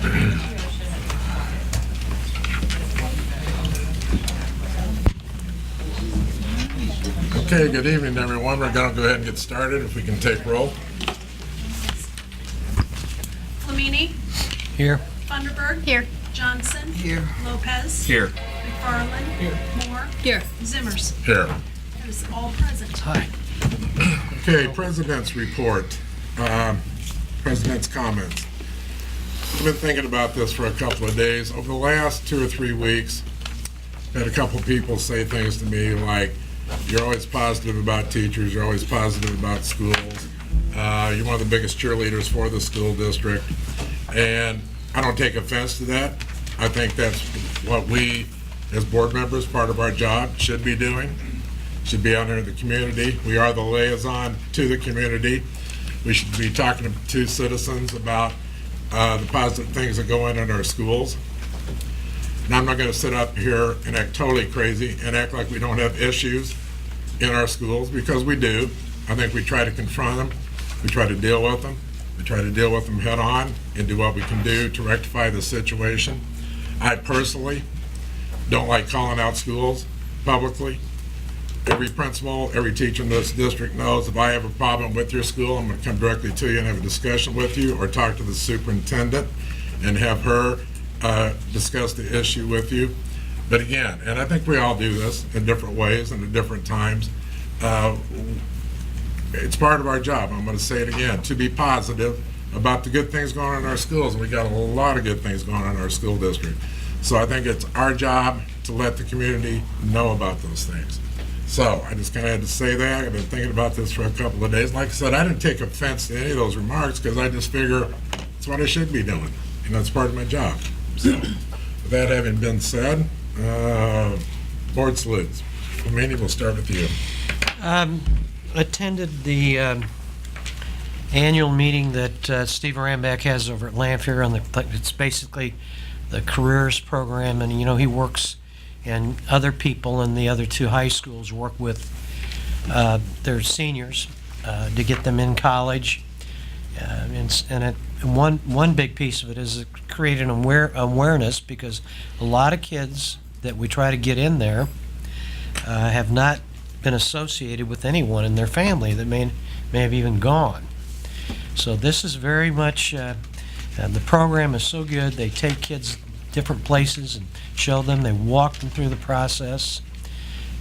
Okay, good evening, everyone. We're going to go ahead and get started. If we can take roll. Flamini? Here. Funderburg? Here. Johnson? Here. Lopez? Here. McFarland? Here. Moore? Here. Zimmers? Here. It is all present. Hi. Okay, President's report. President's comments. I've been thinking about this for a couple of days. Over the last 2 or 3 weeks, I had a couple people say things to me like, you're always positive about teachers, you're always positive about schools, you're one of the biggest cheerleaders for the school district, and I don't take offense to that. I think that's what we, as board members, part of our job, should be doing, should be out there in the community. We are the liaison to the community. We should be talking to citizens about the positive things that go on in our schools. And I'm not going to sit up here and act totally crazy and act like we don't have issues in our schools, because we do. I think we try to confront them, we try to deal with them, we try to deal with them head on and do what we can do to rectify the situation. I personally don't like calling out schools publicly. Every principal, every teacher in this district knows if I have a problem with your school, I'm going to come directly to you and have a discussion with you, or talk to the superintendent and have her discuss the issue with you. But again, and I think we all do this in different ways and at different times, it's part of our job, I'm going to say it again, to be positive about the good things going on in our schools. And we got a lot of good things going on in our school district. So I think it's our job to let the community know about those things. So I just kind of had to say that. I've been thinking about this for a couple of days. Like I said, I didn't take offense to any of those remarks, because I just figure it's what I should be doing. You know, it's part of my job. So with that having been said, board salutes. Flamini, we'll start with you. Attended the annual meeting that Steve Rambeck has over at Lanphier on it's basically the careers program, and you know, he works, and other people in the other 2 high schools work with their seniors to get them in college, and one big piece of it is creating awareness, because a lot of kids that we try to get in there have not been associated with anyone in their family that may have even gone. So this is very much, the program is so good. They take kids different places and show them. They walk them through the process,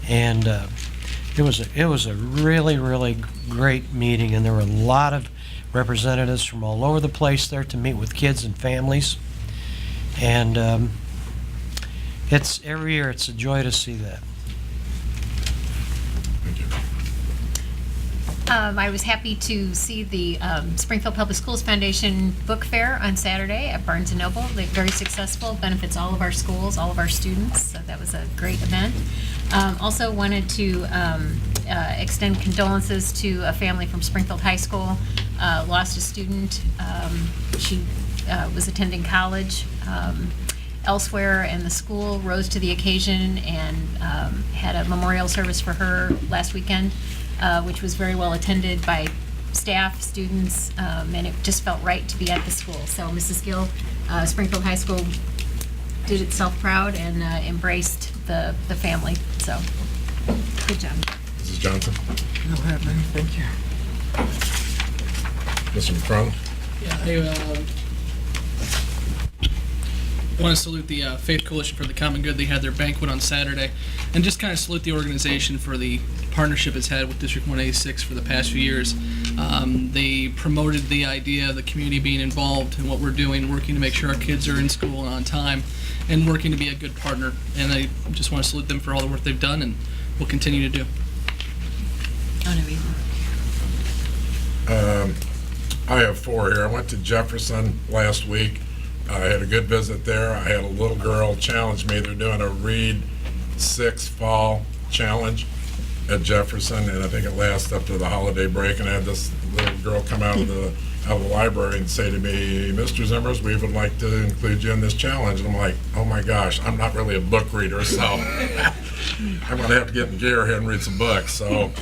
and it was a really, really great meeting, and there were a lot of representatives from all over the place there to meet with kids and families, and it's every year it's a joy to see that. I was happy to see the Springfield Public Schools Foundation Book Fair on Saturday at Barnes & Noble. They're very successful, benefits all of our schools, all of our students, so that was a great event. Also wanted to extend condolences to a family from Springfield High School. Lost a student. She was attending college elsewhere, and the school rose to the occasion and had a memorial service for her last weekend, which was very well attended by staff, students, and it just felt right to be at the school. So Mrs. Gill, Springfield High School did itself proud and embraced the family. So good job. Mrs. Johnson. No happening. Thank you. Mr. McFarland. Yeah, I want to salute the Faith Coalition for the Common Good. They had their banquet on Saturday, and just kind of salute the organization for the partnership it's had with District 186 for the past few years. They promoted the idea of the community being involved in what we're doing, working to make sure our kids are in school and on time, and working to be a good partner. And I just want to salute them for all the work they've done and will continue to do. I have 4 here. I went to Jefferson last week. I had a good visit there. I had a little girl challenge me. They're doing a Read 6 Fall Challenge at Jefferson, and I think it lasts up to the holiday break. And I had this little girl come out of the library and say to me, "Mr. Zimmers, we would like to include you in this challenge." And I'm like, oh my gosh, I'm not really a book reader, so I'm going to have to get in gear here and read some books. So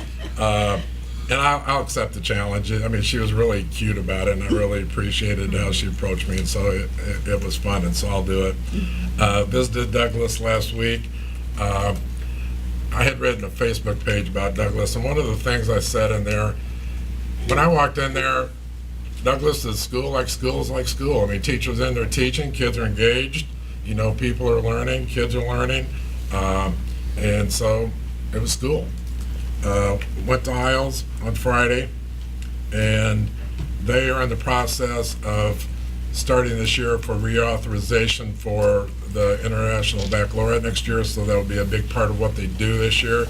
And I'll accept the challenge. I mean, she was really cute about it, and I really appreciated how she approached me, and so it was fun, and so I'll do it. Visited Douglas last week. I had written a Facebook page about Douglas, and one of the things I said in there, when I walked in there, Douglas is school like school. I mean, teachers in there teaching, kids are engaged, you know, people are learning, kids are learning, and so it was school. Went to Isles on Friday, and they are in the process of starting this year for reauthorization for the International Baccalaureate next year, so that will be a big part of what they do this year.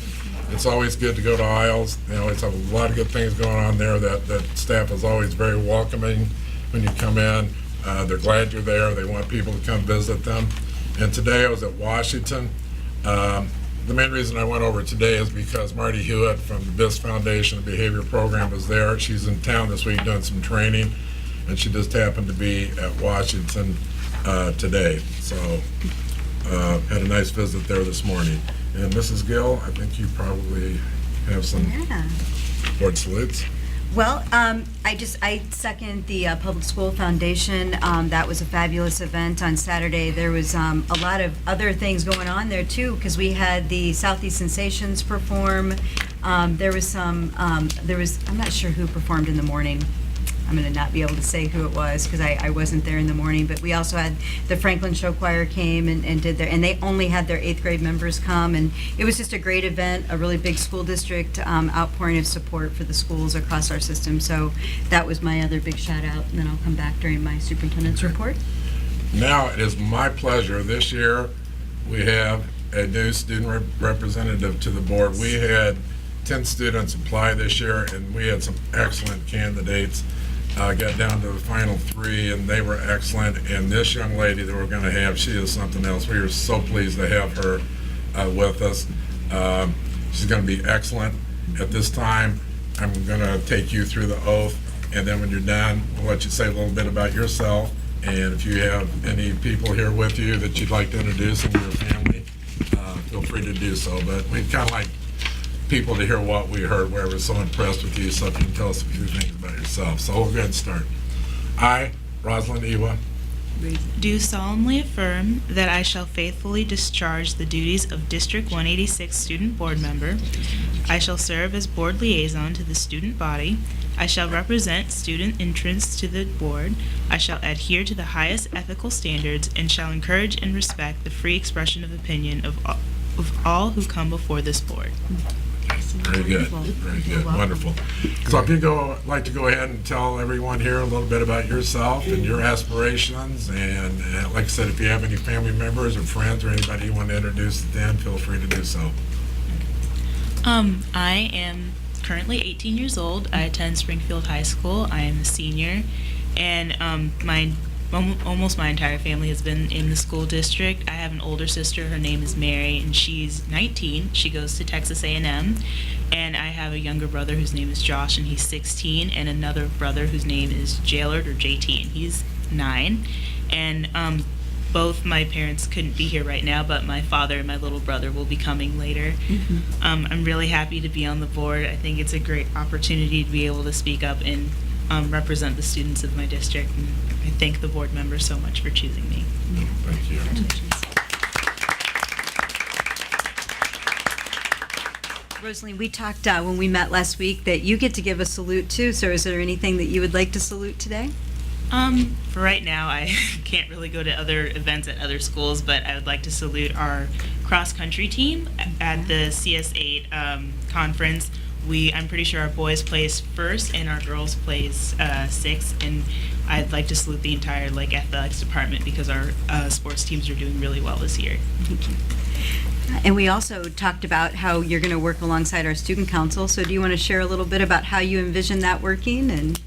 It's always good to go to Isles. They always have a lot of good things going on there. That staff is always very welcoming when you come in. They're glad you're there. They want people to come visit them. And today I was at Washington. The main reason I went over today is because Marty Hewitt from the BIS Foundation Behavior Program is there. She's in town this week doing some training, and she just happened to be at Washington today. So had a nice visit there this morning. And Mrs. Gill, I think you probably have some Yeah. board salutes. Well, I second the Public School Foundation. That was a fabulous event on Saturday. There was a lot of other things going on there too, because we had the Southeast Sensations perform. There was I'm not sure who performed in the morning. I'm going to not be able to say who it was because I wasn't there in the morning, but we also had the Franklin Show Choir came and did and they only had their 8th grade members come, and it was just a great event, a really big school district outpouring of support for the schools across our system. So that was my other big shout out, and then I'll come back during my superintendent's report. Now it is my pleasure. This year we have a new student representative to the board. We had 10 students apply this year, and we had some excellent candidates. Got down to the final 3, and they were excellent. And this young lady that we're going to have, she is something else. We are so pleased to have her with us. She's going to be excellent. At this time, I'm going to take you through the oath, and then when you're done, we'll let you say a little bit about yourself. And if you have any people here with you that you'd like to introduce into your family, feel free to do so. But we'd kind of like people to hear what we heard, where we're so impressed with you, so if you can tell us a few things about yourself. So we'll go ahead and start. I, Rosalind Ewa, do solemnly affirm that I shall faithfully discharge the duties of District 186 Student Board Member. I shall serve as Board Liaison to the student body. I shall represent student interests to the board. I shall adhere to the highest ethical standards and shall encourage and respect the free expression of opinion of all who come before this board. very good, very good, wonderful. So if you like to go ahead and tell everyone here a little bit about yourself and your aspirations, and like I said, if you have any family members or friends or anybody you want to introduce then, feel free to do so. I am currently 18 years old. I attend Springfield High School. I am a senior, and almost my entire family has been in the school district. I have an older sister. Her name is Mary, and she's 19. She goes to Texas A&M. And I have a younger brother whose name is Josh, and he's 16, and another brother whose name is Jailard, or JT, and he's 9. And both my parents couldn't be here right now, but my father and my little brother will be coming later. I'm really happy to be on the board. I think it's a great opportunity to be able to speak up and represent the students of my district, and I thank the board members so much for choosing me. Thank you. Rosaline, we talked when we met last week that you get to give a salute too, so is there anything that you would like to salute today? For right now, I can't really go to other events at other schools, but I would like to salute our cross-country team at the CS8 conference. I'm pretty sure our boys placed first and our girls placed sixth, and I'd like to salute the entire athletics department because our sports teams are doing really well this year. Thank you. And we also talked about how you're going to work alongside our student council, so do you want to share a little bit about how you envision that working? And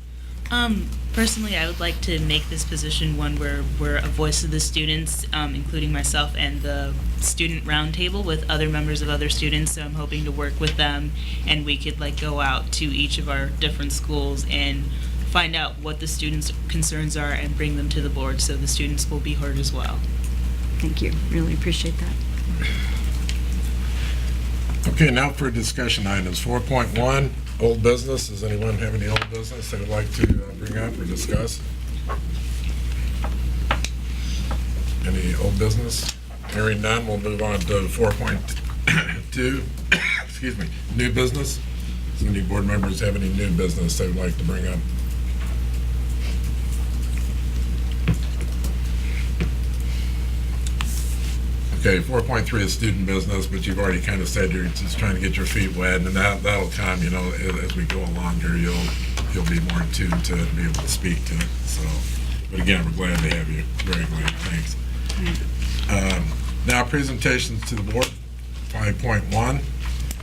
Personally, I would like to make this position one where we're a voice of the students, including myself and the student roundtable with other members of other students. So I'm hoping to work with them, and we could go out to each of our different schools and find out what the students' concerns are and bring them to the board so the students will be heard as well. thank you, really appreciate that. Okay, now for discussion items. 4.1, Old business, does anyone have any old business they would like to bring up or discuss? Any old business? Hearing none, we'll move on to 4.2, excuse me, new business. Does any board members have any new business they would like to bring up? Okay, 4.3 is student business, but you've already kind of said you're just trying to get your feet wet, and that'll come, you know, as we go along here, you'll be more in tune to it and be able to speak to it. So, but again, we're glad to have you. Very glad. Thanks. Now presentations to the board. 5.1,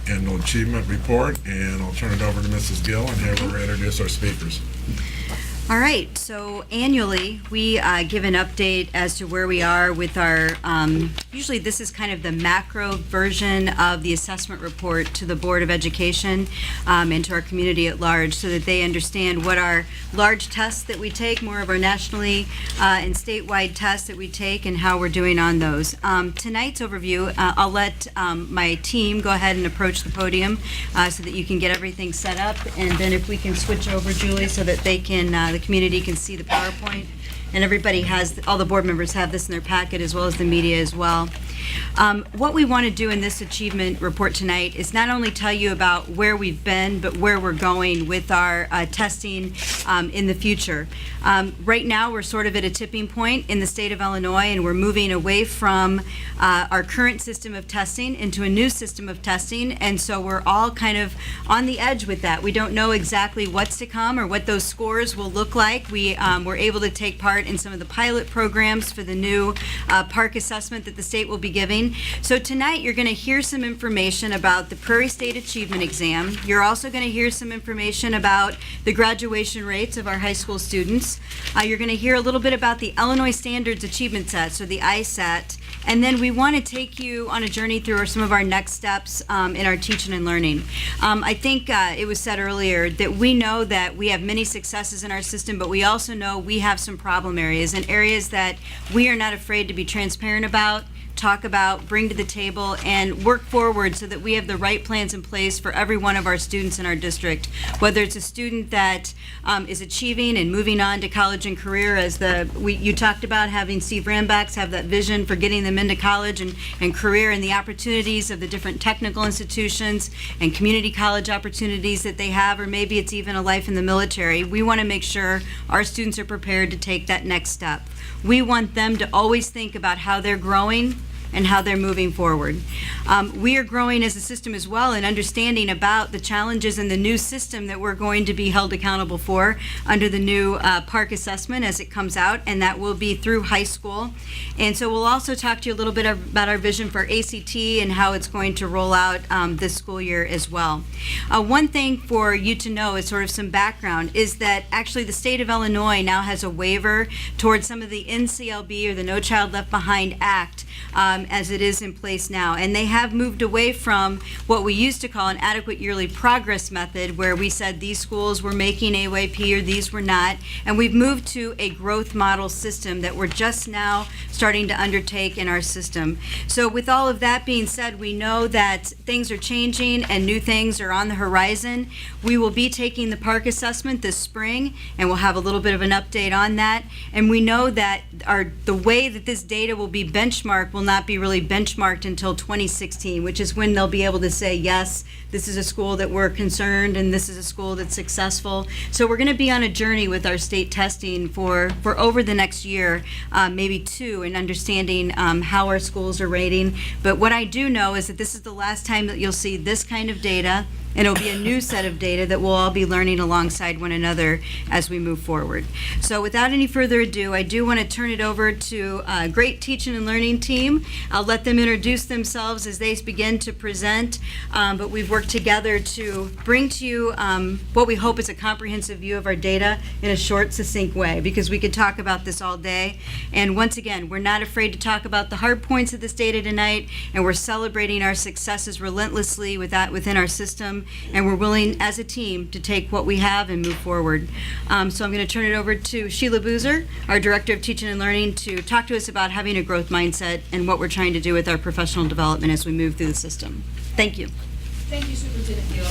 annual achievement report, and I'll turn it over to Mrs. Gill and have her introduce our speakers. All right, so annually, we give an update as to where we are with our, usually this is kind of the macro version of the assessment report to the Board of Education and to our community at large, so that they understand what our large tests that we take, more of our nationally and statewide tests that we take, and how we're doing on those. Tonight's overview, I'll let my team go ahead and approach the podium so that you can get everything set up, and then if we can switch over, Julie, so that they can, the community can see the PowerPoint, and everybody has, all the board members have this in their packet, as well as the media as well. What we want to do in this achievement report tonight is not only tell you about where we've been, but where we're going with our testing in the future. Right now, we're sort of at a tipping point in the state of Illinois, and we're moving away from our current system of testing into a new system of testing, and so we're all kind of on the edge with that. We don't know exactly what's to come or what those scores will look like. We were able to take part in some of the pilot programs for the new park assessment that the state will be giving. So tonight you're going to hear some information about the Prairie State Achievement Exam. You're also going to hear some information about the graduation rates of our high school students. You're going to hear a little bit about the Illinois Standards Achievement Set, or the ISAT. And then we want to take you on a journey through some of our next steps in our teaching and learning. I think it was said earlier that we know that we have many successes in our system, but we also know we have some problem areas, and areas that we are not afraid to be transparent about, talk about, bring to the table, and work forward so that we have the right plans in place for every one of our students in our district. Whether it's a student that is achieving and moving on to college and career, as you talked about, having Steve Rambachs have that vision for getting them into college and career, and the opportunities of the different technical institutions and community college opportunities that they have, or maybe it's even a life in the military. We want to make sure our students are prepared to take that next step. We want them to always think about how they're growing and how they're moving forward. We are growing as a system as well, and understanding about the challenges in the new system that we're going to be held accountable for under the new park assessment as it comes out, and that will be through high school. And so we'll also talk to you a little bit about our vision for ACT and how it's going to roll out this school year as well. One thing for you to know is sort of some background is that actually the state of Illinois now has a waiver towards some of the NCLB, or the No Child Left Behind Act, as it is in place now. And they have moved away from what we used to call an adequate yearly progress method, where we said these schools were making AYP or these were not. And we've moved to a growth model system that we're just now starting to undertake in our system. So with all of that being said, we know that things are changing and new things are on the horizon. We will be taking the park assessment this spring, and we'll have a little bit of an update on that. And we know that the way that this data will be benchmarked will not be really benchmarked until 2016, which is when they'll be able to say, yes, this is a school that we're concerned, and this is a school that's successful. So we're going to be on a journey with our state testing for over the next year, maybe two, in understanding how our schools are rating. But what I do know is that this is the last time that you'll see this kind of data, and it'll be a new set of data that we'll all be learning alongside one another as we move forward. So without any further ado, I do want to turn it over to a great teaching and learning team. I'll let them introduce themselves as they begin to present, but we've worked together to bring to you what we hope is a comprehensive view of our data in a short, succinct way, because we could talk about this all day. And once again, we're not afraid to talk about the hard points of this data tonight, and we're celebrating our successes relentlessly within our system. And we're willing, as a team, to take what we have and move forward. So I'm going to turn it over to Sheila Boozer, our Director of Teaching and Learning, to talk to us about having a growth mindset and what we're trying to do with our professional development as we move through the system. Thank you. Thank you, Superintendent Gill.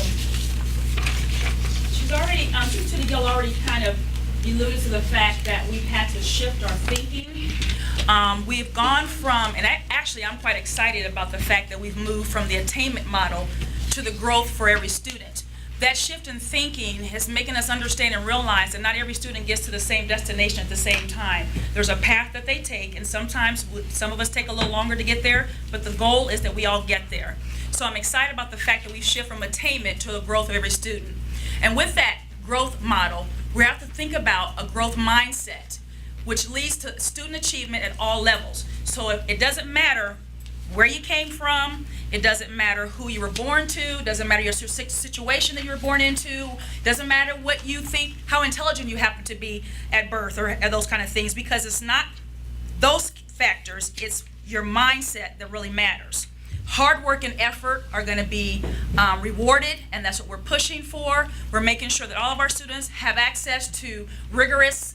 She's already, Superintendent Gill already kind of alluded to the fact that we've had to shift our thinking. We've gone from, and actually I'm quite excited about the fact that we've moved from the attainment model to the growth for every student. That shift in thinking is making us understand and realize that not every student gets to the same destination at the same time. There's a path that they take, and sometimes some of us take a little longer to get there, but the goal is that we all get there. So I'm excited about the fact that we shift from attainment to the growth of every student. And with that growth model, we have to think about a growth mindset, which leads to student achievement at all levels. So it doesn't matter where you came from, it doesn't matter who you were born to, it doesn't matter your situation that you were born into, it doesn't matter what you think, how intelligent you happen to be at birth or those kind of things, because it's not those factors, it's your mindset that really matters. Hard work and effort are going to be rewarded, and that's what we're pushing for. We're making sure that all of our students have access to rigorous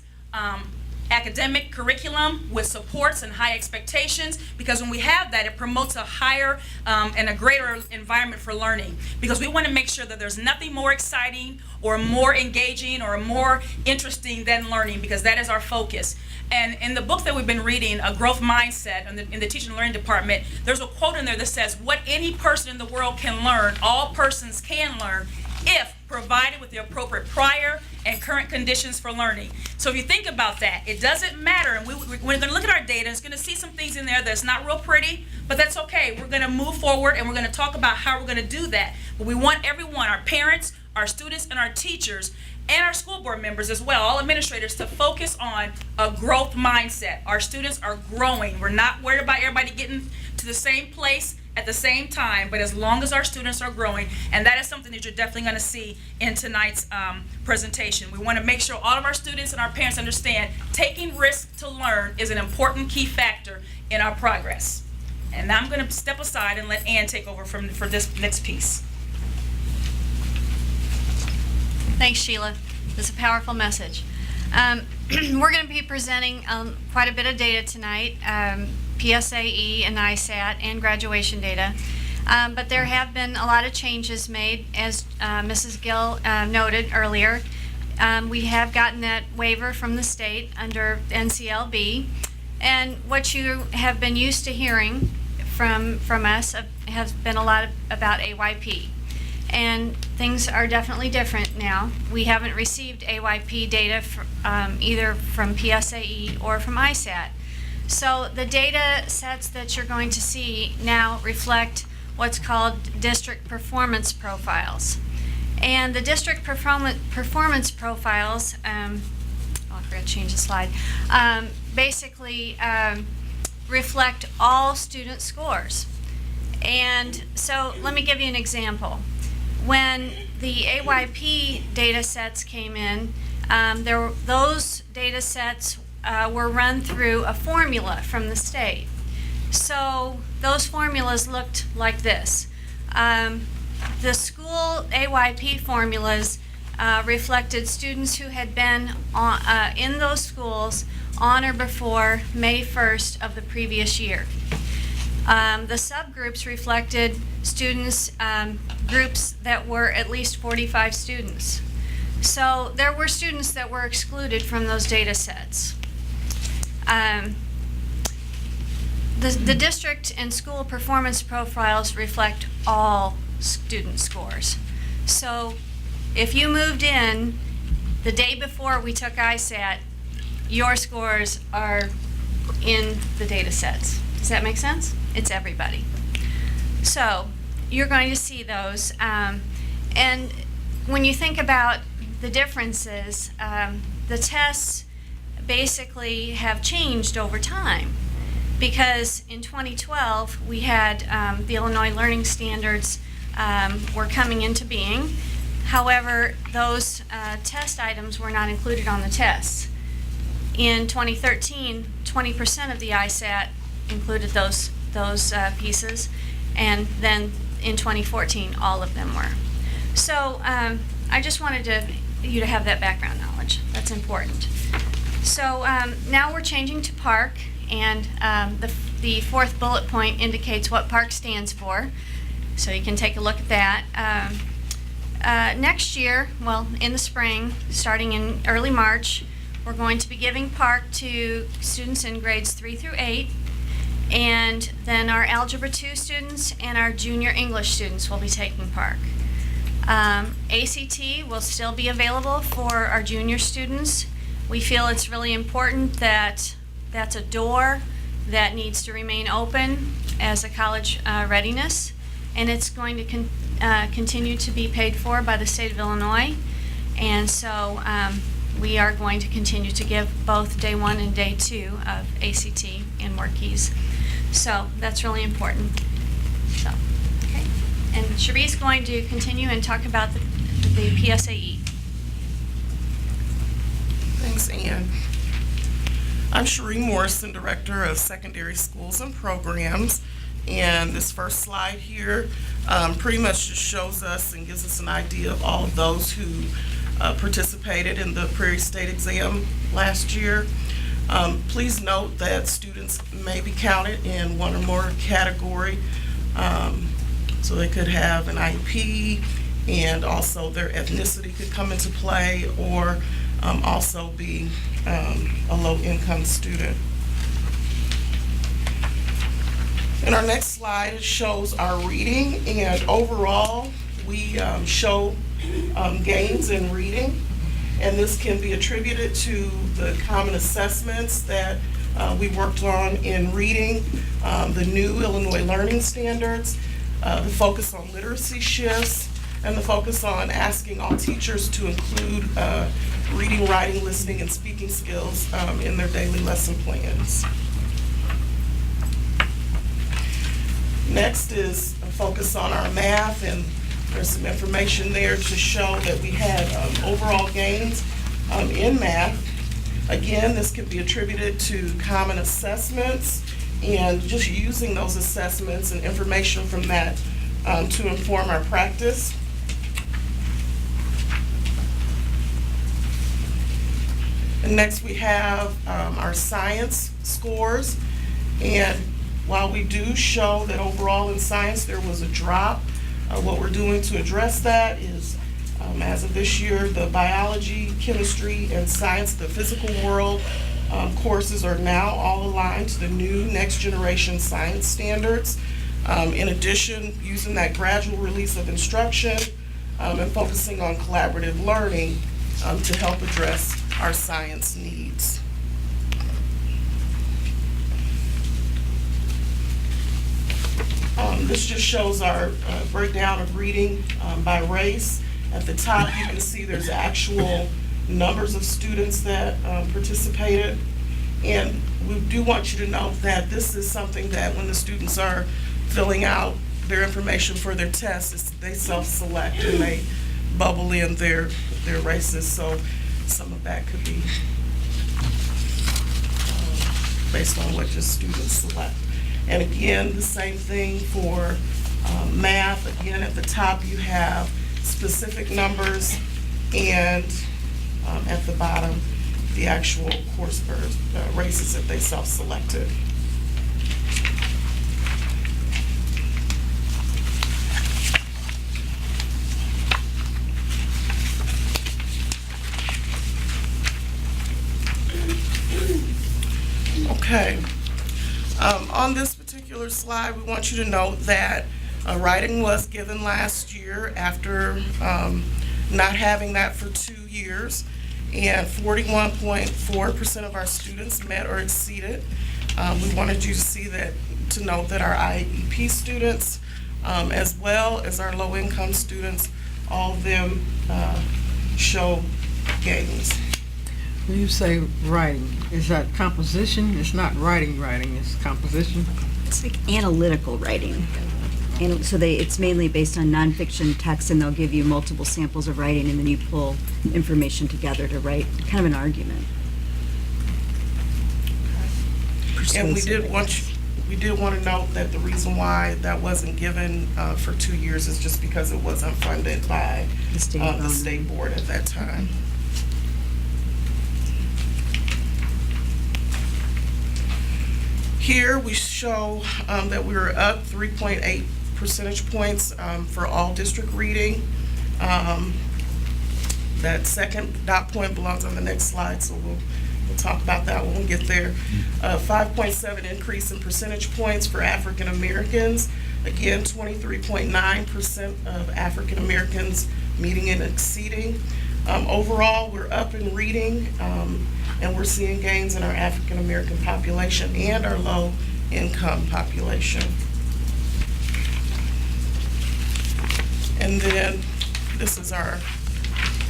academic curriculum with supports and high expectations, because when we have that, it promotes a higher and a greater environment for learning, because we want to make sure that there's nothing more exciting or more engaging or more interesting than learning, because that is our focus. And in the book that we've been reading, A Growth Mindset, in the Teaching and Learning Department, there's a quote in there that says, what any person in the world can learn, all persons can learn, if provided with the appropriate prior and current conditions for learning. So if you think about that, it doesn't matter, and we're going to look at our data, and it's going to see some things in there that's not real pretty, but that's okay. We're going to move forward, and we're going to talk about how we're going to do that. But we want everyone, our parents, our students, and our teachers, and our school board members as well, all administrators, to focus on a growth mindset. Our students are growing. We're not worried about everybody getting to the same place at the same time, but as long as our students are growing, and that is something that you're definitely going to see in tonight's presentation. We want to make sure all of our students and our parents understand taking risks to learn is an important key factor in our progress. And now I'm going to step aside and let Ann take over for this next piece. Thanks, Sheila. That's a powerful message. We're going to be presenting quite a bit of data tonight, PSAE and ISAT and graduation data. But there have been a lot of changes made, as Mrs. Gill noted earlier. We have gotten that waiver from the state under NCLB. And what you have been used to hearing from us has been a lot about AYP. And things are definitely different now. We haven't received AYP data either from PSAE or from ISAT. So the data sets that you're going to see now reflect what's called district performance profiles. And the district performance profiles, I forgot to change the slide, basically reflect all student scores. And so let me give you an example. When the AYP data sets came in, those data sets were run through a formula from the state. So those formulas looked like this. The school AYP formulas reflected students who had been in those schools on or before May 1st of the previous year. The subgroups reflected students, groups that were at least 45 students. So there were students that were excluded from those data sets. The district and school performance profiles reflect all student scores. So if you moved in the day before we took ISAT, your scores are in the data sets. Does that make sense? It's everybody. So you're going to see those. And when you think about the differences, the tests basically have changed over time, because in 2012 we had the Illinois Learning Standards were coming into being. However, those test items were not included on the tests. In 2013, 20% of the ISAT included those pieces, and then in 2014 all of them were. So I just wanted you to have that background knowledge. That's important. So now we're changing to PARC, and the fourth bullet point indicates what PARC stands for, so you can take a look at that. next year, well, in the spring, starting in early March, we're going to be giving park to students in grades 3 through 8. And then our Algebra 2 students and our junior English students will be taking park. ACT will still be available for our junior students. We feel it's really important that that's a door that needs to remain open as a college readiness, and it's going to continue to be paid for by the state of Illinois. And so we are going to continue to give both day 1 and day 2 of ACT and Marquise. So that's really important. So, okay. And Cherie's going to continue and talk about the PSAE. Thanks, Ann. I'm Cherie Morrison, Director of Secondary Schools and Programs. And this first slide here pretty much just shows us and gives us an idea of all of those who participated in the Prairie State exam last year. Please note that students may be counted in one or more category. So they could have an IEP, and also their ethnicity could come into play, or also be a low-income student. And our next slide shows our reading, and overall we show gains in reading, and this can be attributed to the common assessments that we worked on in reading, the new Illinois Learning Standards, the focus on literacy shifts, and the focus on asking all teachers to include reading, writing, listening, and speaking skills in their daily lesson plans. Next is a focus on our math, and there's some information there to show that we had overall gains in math. Again, this could be attributed to common assessments and just using those assessments and information from that to inform our practice. And next we have our science scores, and while we do show that overall in science there was a drop, what we're doing to address that is as of this year, the biology, chemistry, and science, the physical world courses are now all aligned to the new next generation science standards. In addition, using that gradual release of instruction and focusing on collaborative learning to help address our science needs. This just shows our breakdown of reading by race. At the top, you can see there's actual numbers of students that participated. And we do want you to know that this is something that when the students are filling out their information for their tests, they self-select and they bubble in their races. So some of that could be based on what your students select. And again, the same thing for math. Again, at the top you have specific numbers, and at the bottom the actual course races that they self-selected. Okay. On this particular slide, we want you to note that writing was given last year after not having that for 2 years, and 41.4% of our students met or exceeded. We wanted you to see that, to note that our IEP students, as well as our low-income students, all of them show gains. When you say writing, is that composition? It's not writing, it's composition. It's like analytical writing. And so it's mainly based on nonfiction text, and they'll give you multiple samples of writing, and then you pull information together to write kind of an argument. And we did want to note that the reason why that wasn't given for 2 years is just because it wasn't funded by the state board at that time. Here we show that we were up 3.8 percentage points for all district reading, That second dot point belongs on the next slide, so we'll talk about that when we get there. 5.7 increase in percentage points for African Americans. Again, 23.9% of African Americans meeting and exceeding. Overall, we're up in reading, and we're seeing gains in our African American population and our low income population. And then this is our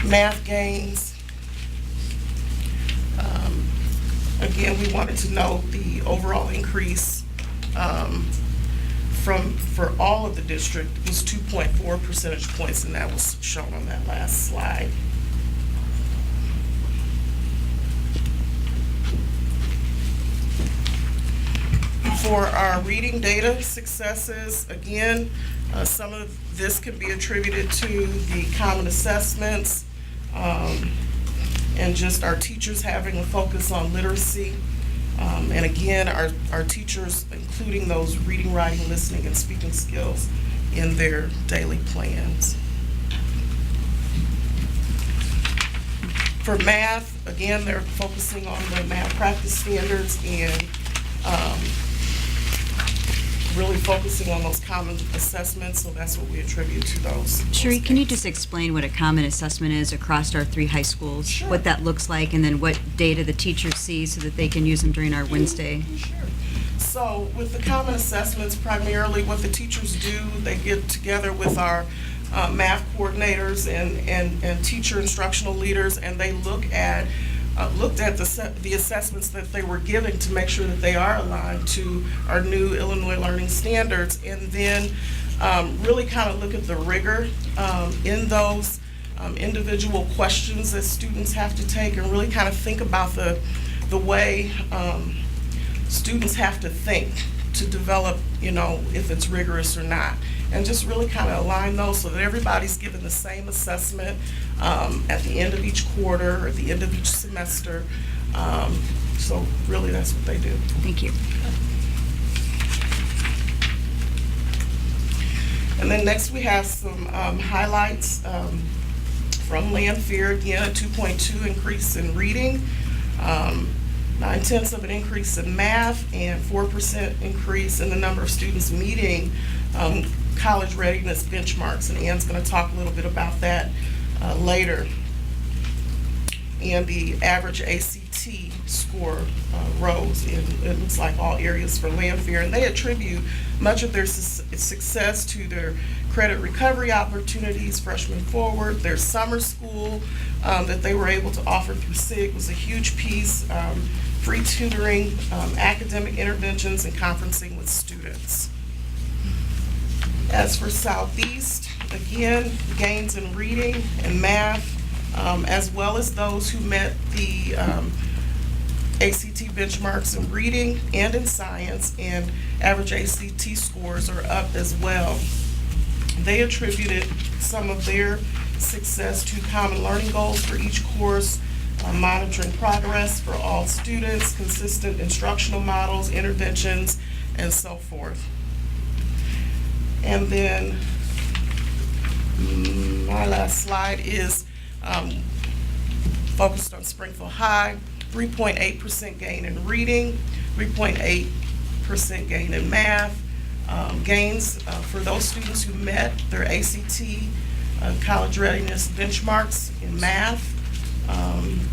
math gains. Again, we wanted to know the overall increase for all of the district was 2.4 percentage points, and that was shown on that last slide. For our reading data successes, again, some of this can be attributed to the common assessments and just our teachers having a focus on literacy. And again, our teachers including those reading, writing, listening, and speaking skills in their daily plans. For math, again, they're focusing on the math practice standards and really focusing on those common assessments, so that's what we attribute to those. Sheree, can you just explain what a common assessment is across our 3 high schools? Sure. What that looks like, and then what data the teachers see so that they can use them during our Wednesday? Sure. So with the common assessments, primarily what the teachers do, they get together with our math coordinators and teacher instructional leaders, and they looked at the assessments that they were giving to make sure that they are aligned to our new Illinois Learning Standards, and then really kind of look at the rigor in those individual questions that students have to take, and really kind of think about the way students have to think to develop, if it's rigorous or not. And just really kind of align those so that everybody's given the same assessment at the end of each quarter or at the end of each semester. So really that's what they do. Thank you. And then next we have some highlights from Lanphier. Again, a 2.2 increase in reading, 0.9 of an increase in math, and 4% increase in the number of students meeting college readiness benchmarks, and Ann's going to talk a little bit about that later. And the average ACT score rose in, it looks like, all areas for Lanphier, and they attribute much of their success to their credit recovery opportunities, freshman forward, their summer school that they were able to offer through SIG was a huge piece, free tutoring, academic interventions, and conferencing with students. As for Southeast, again, gains in reading and math, as well as those who met the ACT benchmarks in reading and in science, and average ACT scores are up as well. They attributed some of their success to common learning goals for each course, monitoring progress for all students, consistent instructional models, interventions, and so forth. And then my last slide is focused on Springfield High, 3.8% gain in reading, 3.8% gain in math, gains for those students who met their ACT college readiness benchmarks in math,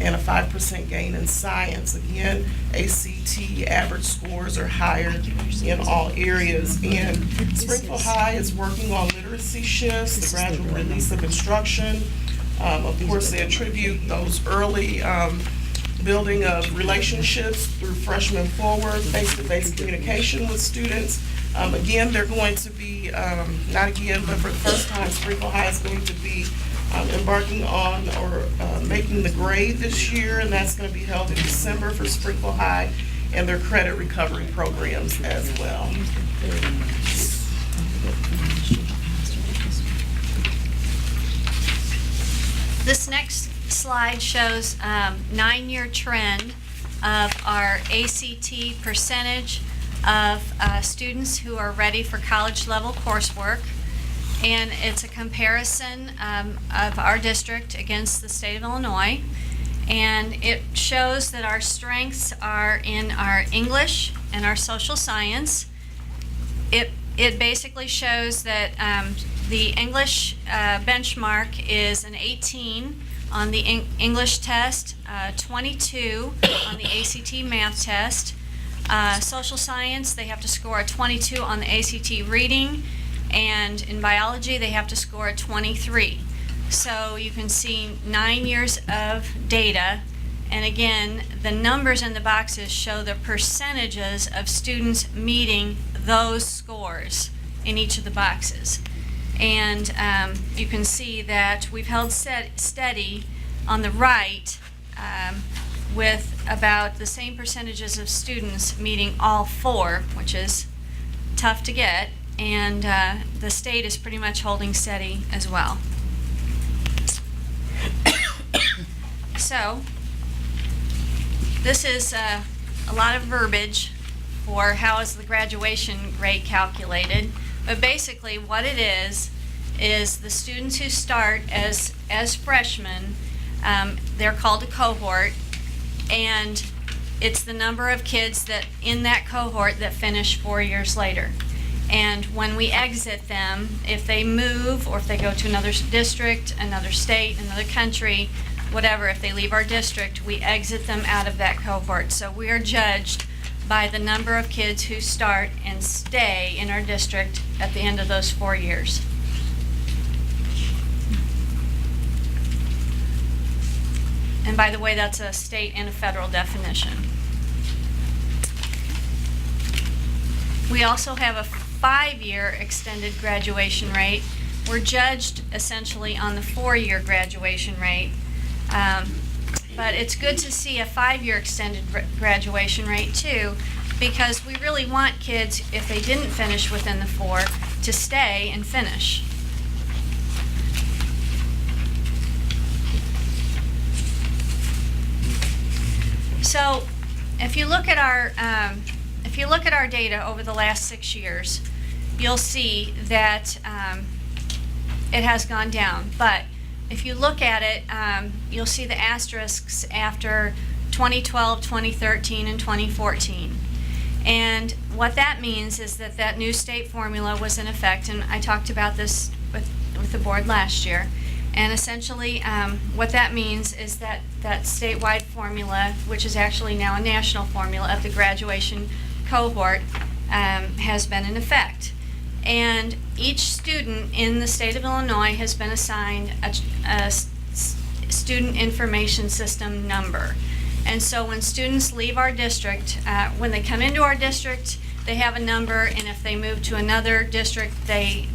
and a 5% gain in science. Again, ACT average scores are higher in all areas. And Springfield High is working on literacy shifts, the gradual release of instruction. Of course, they attribute those early building of relationships through freshman forward, face-to-face communication with students. Again, they're going to be, not again, but for the first time, Springfield High is going to be embarking on or making the grade this year, and that's going to be held in December for Springfield High and their credit recovery programs as well. This next slide shows 9-year trend of our ACT percentage of students who are ready for college level coursework. And it's a comparison of our district against the state of Illinois. And it shows that our strengths are in our English and our social science. It basically shows that the English benchmark is an 18 on the English test, 22 on the ACT math test. Social science, they have to score a 22 on the ACT reading, and in biology, they have to score a 23. So you can see 9 years of data, and again, the numbers in the boxes show the percentages of students meeting those scores in each of the boxes. And you can see that we've held steady on the right with about the same percentages of students meeting all four, which is tough to get, and the state is pretty much holding steady as well. So, this is a lot of verbiage for how is the graduation rate calculated. But basically what it is the students who start as freshmen, they're called a cohort, and it's the number of kids that in that cohort that finish 4 years later. And when we exit them, if they move or if they go to another district, another state, another country, whatever, if they leave our district, we exit them out of that cohort. So we are judged by the number of kids who start and stay in our district at the end of those 4 years. And by the way, that's a state and a federal definition. We also have a 5-year extended graduation rate. We're judged essentially on the 4-year graduation rate. But it's good to see a 5-year extended graduation rate too, because we really want kids, if they didn't finish within the 4, to stay and finish. So, if you look at our data over the last 6 years, you'll see that it has gone down. But if you look at it, you'll see the asterisks after 2012, 2013, and 2014. And what that means is that that new state formula was in effect, and I talked about this with the board last year. And essentially, what that means is that that statewide formula, which is actually now a national formula of the graduation cohort, has been in effect. And each student in the state of Illinois has been assigned a student information system number. And so when students leave our district, when they come into our district, they have a number, and if they move to another district, they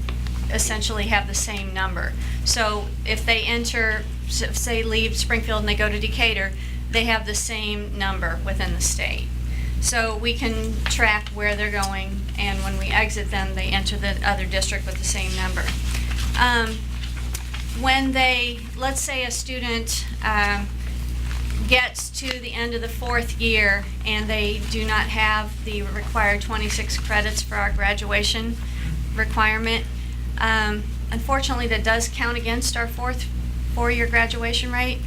essentially have the same number. So if they enter, say leave Springfield and they go to Decatur, they have the same number within the state. So we can track where they're going, and when we exit them, they enter the other district with the same number. When they, let's say a student gets to the end of the 4th year and they do not have the required 26 credits for our graduation requirement, unfortunately that does count against our 4-year graduation rate.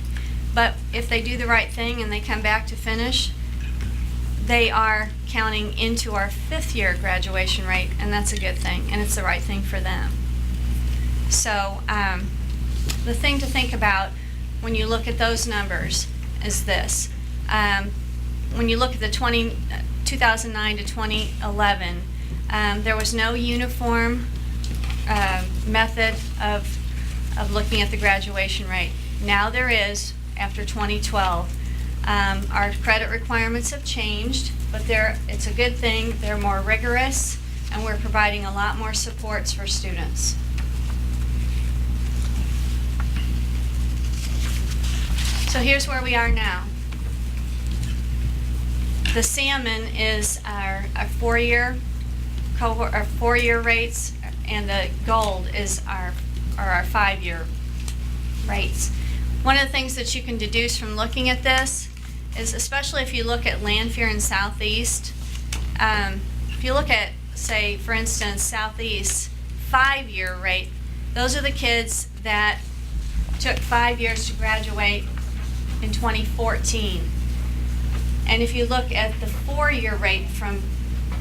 But if they do the right thing and they come back to finish, they are counting into our 5th year graduation rate, and that's a good thing, and it's the right thing for them. So the thing to think about when you look at those numbers is this. When you look at the 2009 to 2011, there was no uniform method of looking at the graduation rate. Now there is, after 2012. Our credit requirements have changed, but it's a good thing. They're more rigorous, and we're providing a lot more supports for students. So here's where we are now. The salmon is our 4-year cohort, our 4-year rates, and the gold is our 5-year rates. One of the things that you can deduce from looking at this is, especially if you look at Lanphier and Southeast, if you look at, say, for instance, Southeast 5-year rate, those are the kids that took 5 years to graduate in 2014. And if you look at the 4-year rate from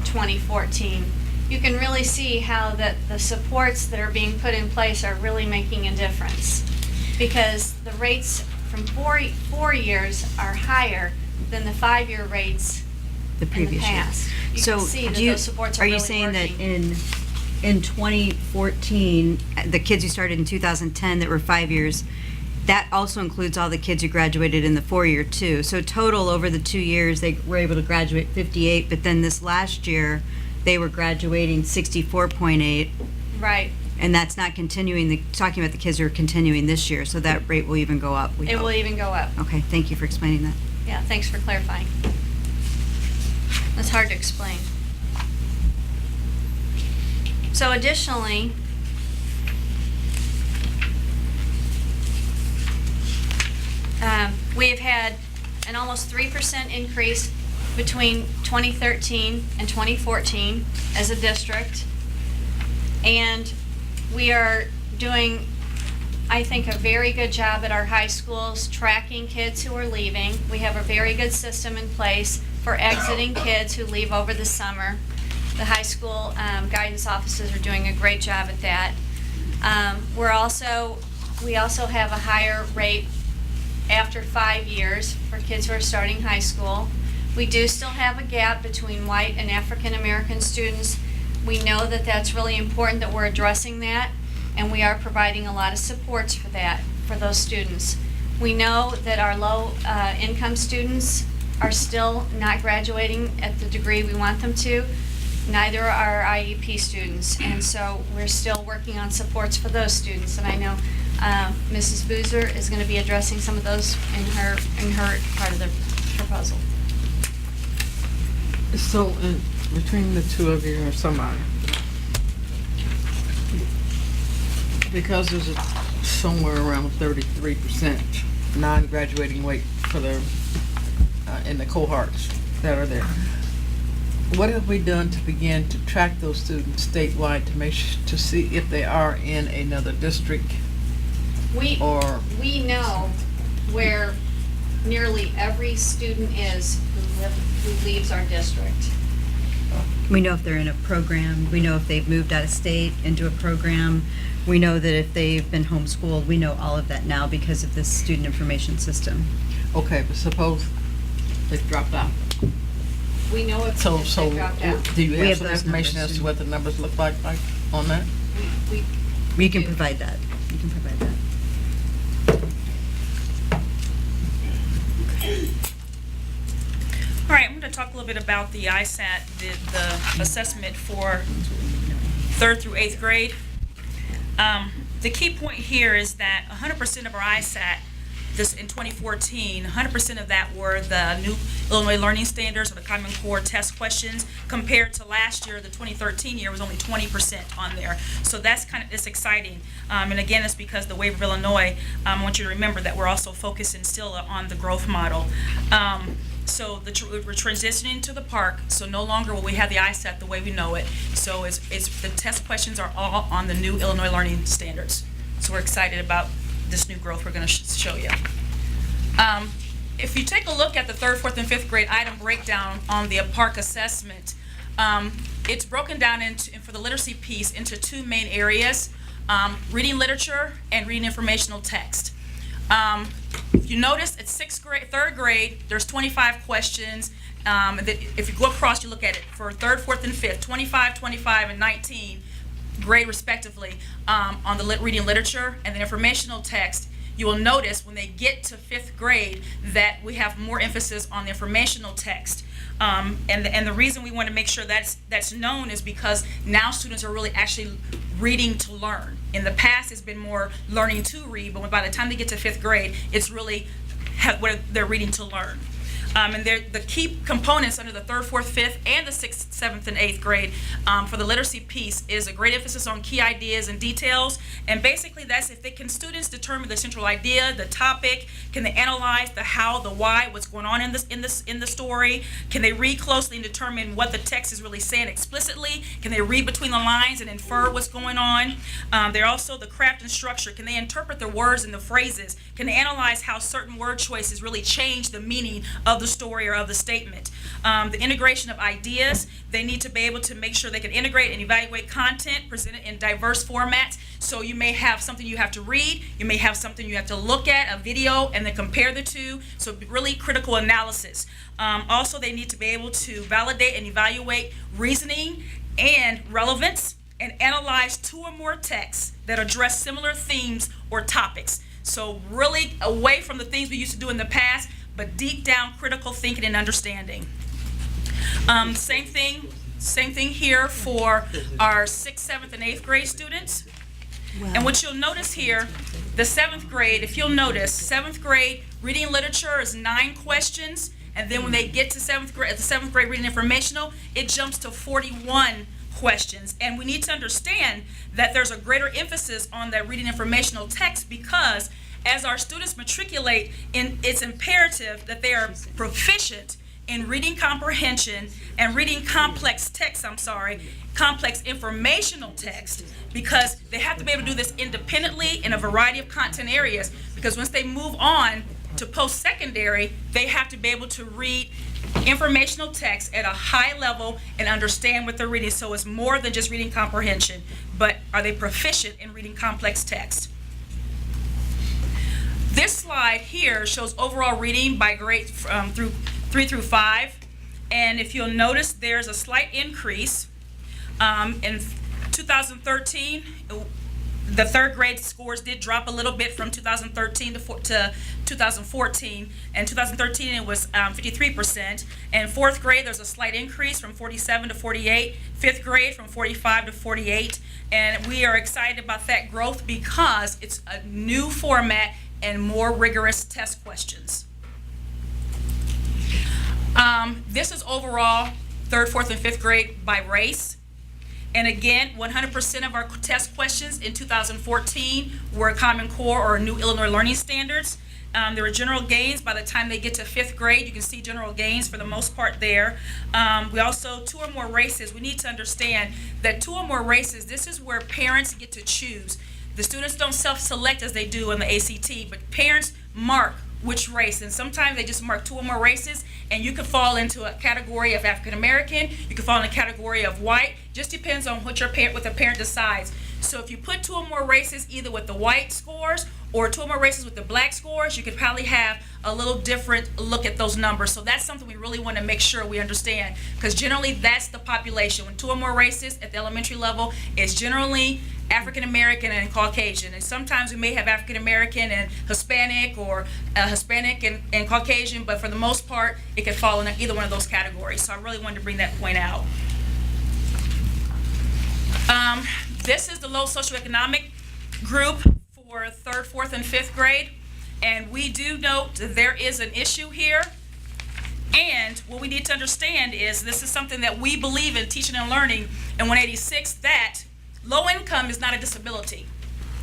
2014, you can really see how that the supports that are being put in place are really making a difference. Because the rates from four years are higher than the 5-year rates The in the previous year. past. You So can see that do you, those supports are are really you saying that working. in 2014, the kids who started in 2010 that were 5 years, that also includes all the kids who graduated in the 4-year too? So total over the 2 years, they were able to graduate 58, but then this last year, they were graduating 64.8, Right. and that's not continuing, talking about the kids who are continuing this year, so that rate will even go up, we It hope. will even go up. Okay, thank you for explaining that. Yeah, thanks for clarifying. That's hard to explain. So additionally, we have had an almost 3% increase between 2013 and 2014 as a district. And we are doing, I think, a very good job at our high schools tracking kids who are leaving. We have a very good system in place for exiting kids who leave over the summer. The high school guidance offices are doing a great job at that. We also have a higher rate after 5 years for kids who are starting high school. We do still have a gap between white and African American students. We know that that's really important, that we're addressing that, and we are providing a lot of supports for that, for those students. We know that our low income students are still not graduating at the degree we want them to. Neither are our IEP students, and so we're still working on supports for those students. And I know Mrs. Boozer is going to be addressing some of those in her part of the proposal. So, between the two of you or somebody, because there's somewhere around 33% non-graduating rate for the, in the cohorts that are there, what have we done to begin to track those students statewide to see if they are in another district? We Or- know where nearly every student is who leaves our district. We know if they're in a program, we know if they've moved out of state into a program, we know that if they've been homeschooled, we know all of that now because of this student information system. Okay, but suppose they've dropped out. We know if So, they dropped out. do you We have have some those information numbers, as to too. what the numbers look like on that? We can provide that. You can provide that. All right, I'm going to talk a little bit about the ISAT, the assessment for 3rd through 8th grade. The key point here is that 100% of our ISAT, this in 2014, 100% of that were the new Illinois Learning Standards or the Common Core test questions, compared to last year, the 2013 year was only 20% on there. So that's it's exciting. And again, it's because the waiver of Illinois, I want you to remember that we're also focusing still on the growth model. So we're transitioning to the park, so no longer will we have the ISAT the way we know it. So the test questions are all on the new Illinois Learning Standards. So we're excited about this new growth we're going to show you. If you take a look at the 3rd, 4th, and 5th grade item breakdown on the park assessment, it's broken down for the literacy piece into 2 main areas, reading literature and reading informational text. If you notice, at 3rd grade, there's 25 questions. If you go across, you look at it for 3rd, 4th, and 5th, 25, 25, and 19 grade respectively on the reading literature and the informational text. You will notice when they get to 5th grade that we have more emphasis on the informational text. And the reason we want to make sure that's known is because now students are really actually reading to learn. In the past, it's been more learning to read, but by the time they get to 5th grade, it's really where they're reading to learn. And they're the key components under the 3rd, 4th, 5th, and the 6th, 7th, and 8th grade for the literacy piece is a great emphasis on key ideas and details. And basically that's if students determine the central idea, the topic, can they analyze the how, the why, what's going on in the story, can they read closely and determine what the text is really saying explicitly, can they read between the lines and infer what's going on. They're also the craft and structure, can they interpret the words and the phrases, can they analyze how certain word choices really change the meaning of the story or of the statement. The integration of ideas, they need to be able to make sure they can integrate and evaluate content presented in diverse formats. So you may have something you have to read, you may have something you have to look at, a video, and then compare the two. So really critical analysis. Also, they need to be able to validate and evaluate reasoning and relevance and analyze 2 or more texts that address similar themes or topics. So really away from the things we used to do in the past, but deep down critical thinking and understanding. Same thing here for our 6th, 7th, and 8th grade students. And what you'll notice here, the 7th grade, if you'll notice, 7th grade reading and literature is 9 questions, and then when they get to 7th grade, the 7th grade reading informational, it jumps to 41 questions. And we need to understand that there's a greater emphasis on that reading informational text because as our students matriculate, it's imperative that they are proficient in reading comprehension and reading complex informational text, because they have to be able to do this independently in a variety of content areas, because once they move on to post-secondary, they have to be able to read informational text at a high level and understand what they're reading. So it's more than just reading comprehension, but are they proficient in reading complex text? This slide here shows overall reading by grade through 3 through 5, and if you'll notice, there's a slight increase. In 2013, the 3rd grade scores did drop a little bit from 2013 to 2014. And 2013 it was 53%. And 4th grade there's a slight increase from 47 to 48. 5th grade from 45 to 48. And we are excited about that growth because it's a new format and more rigorous test questions. This is overall 3rd, 4th, and 5th grade by race. And again, 100% of our test questions in 2014 were Common Core or New Illinois Learning Standards. There were general gains by the time they get to 5th grade. You can see general gains for the most part there. We also, 2 or more races, we need to understand that 2 or more races, this is where parents get to choose. The students don't self-select as they do in the ACT, but parents mark which race, and sometimes they just mark 2 or more races, and you could fall into a category of African American, you could fall in a category of white, just depends on what the parent decides. So if you put 2 or more races either with the white scores or 2 or more races with the black scores, you could probably have a little different look at those numbers. So that's something we really want to make sure we understand, because generally that's the population. When 2 or more races at the elementary level is generally African American and Caucasian, and sometimes we may have African American and Hispanic, or Hispanic and Caucasian, but for the most part it could fall in either one of those categories. So I really wanted to bring that point out. This is the low socioeconomic group for 3rd, 4th, and 5th grade, and we do note that there is an issue here. And what we need to understand is this is something that we believe in teaching and learning in 186, that low income is not a disability.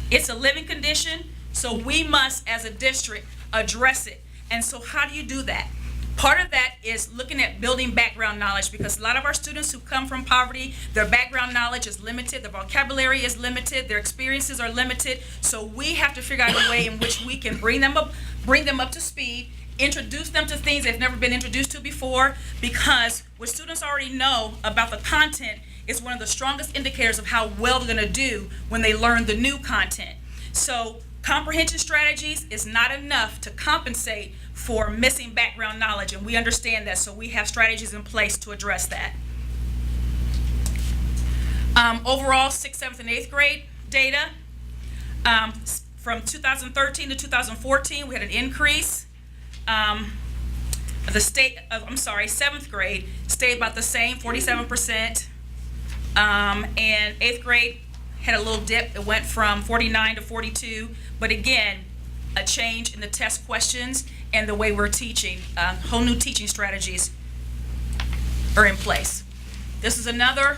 It's a living condition, so we must, as a district, address it. And so how do you do that? Part of that is looking at building background knowledge, because a lot of our students who come from poverty, their background knowledge is limited, their vocabulary is limited, their experiences are limited. So we have to figure out a way in which we can bring them up to speed, introduce them to things they've never been introduced to before, because what students already know about the content is one of the strongest indicators of how well they're going to do when they learn the new content. So comprehension strategies is not enough to compensate for missing background knowledge, and we understand that, so we have strategies in place to address that. Overall, 6th, 7th, and 8th grade data, from 2013 to 2014, we had an increase. The 7th grade stayed about the same, 47%, and 8th grade had a little dip. It went from 49 to 42, but again, a change in the test questions and the way we're teaching. Whole new teaching strategies are in place. This is another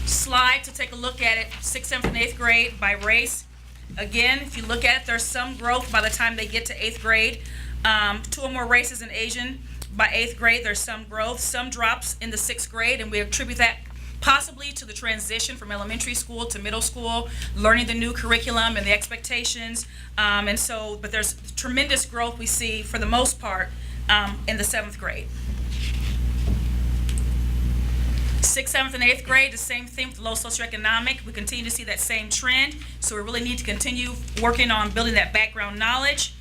slide to take a look at it, 6th, 7th, and 8th grade by race. Again, if you look at it, there's some growth by the time they get to 8th grade. 2 or more races in Asian by 8th grade, there's some growth. Some drops in the 6th grade, and we attribute that possibly to the transition from elementary school to middle school, learning the new curriculum and the expectations. But there's tremendous growth we see for the most part in the 7th grade. 6th, 7th, and 8th grade, the same thing with low socioeconomic. We continue to see that same trend, so we really need to continue working on building that background knowledge.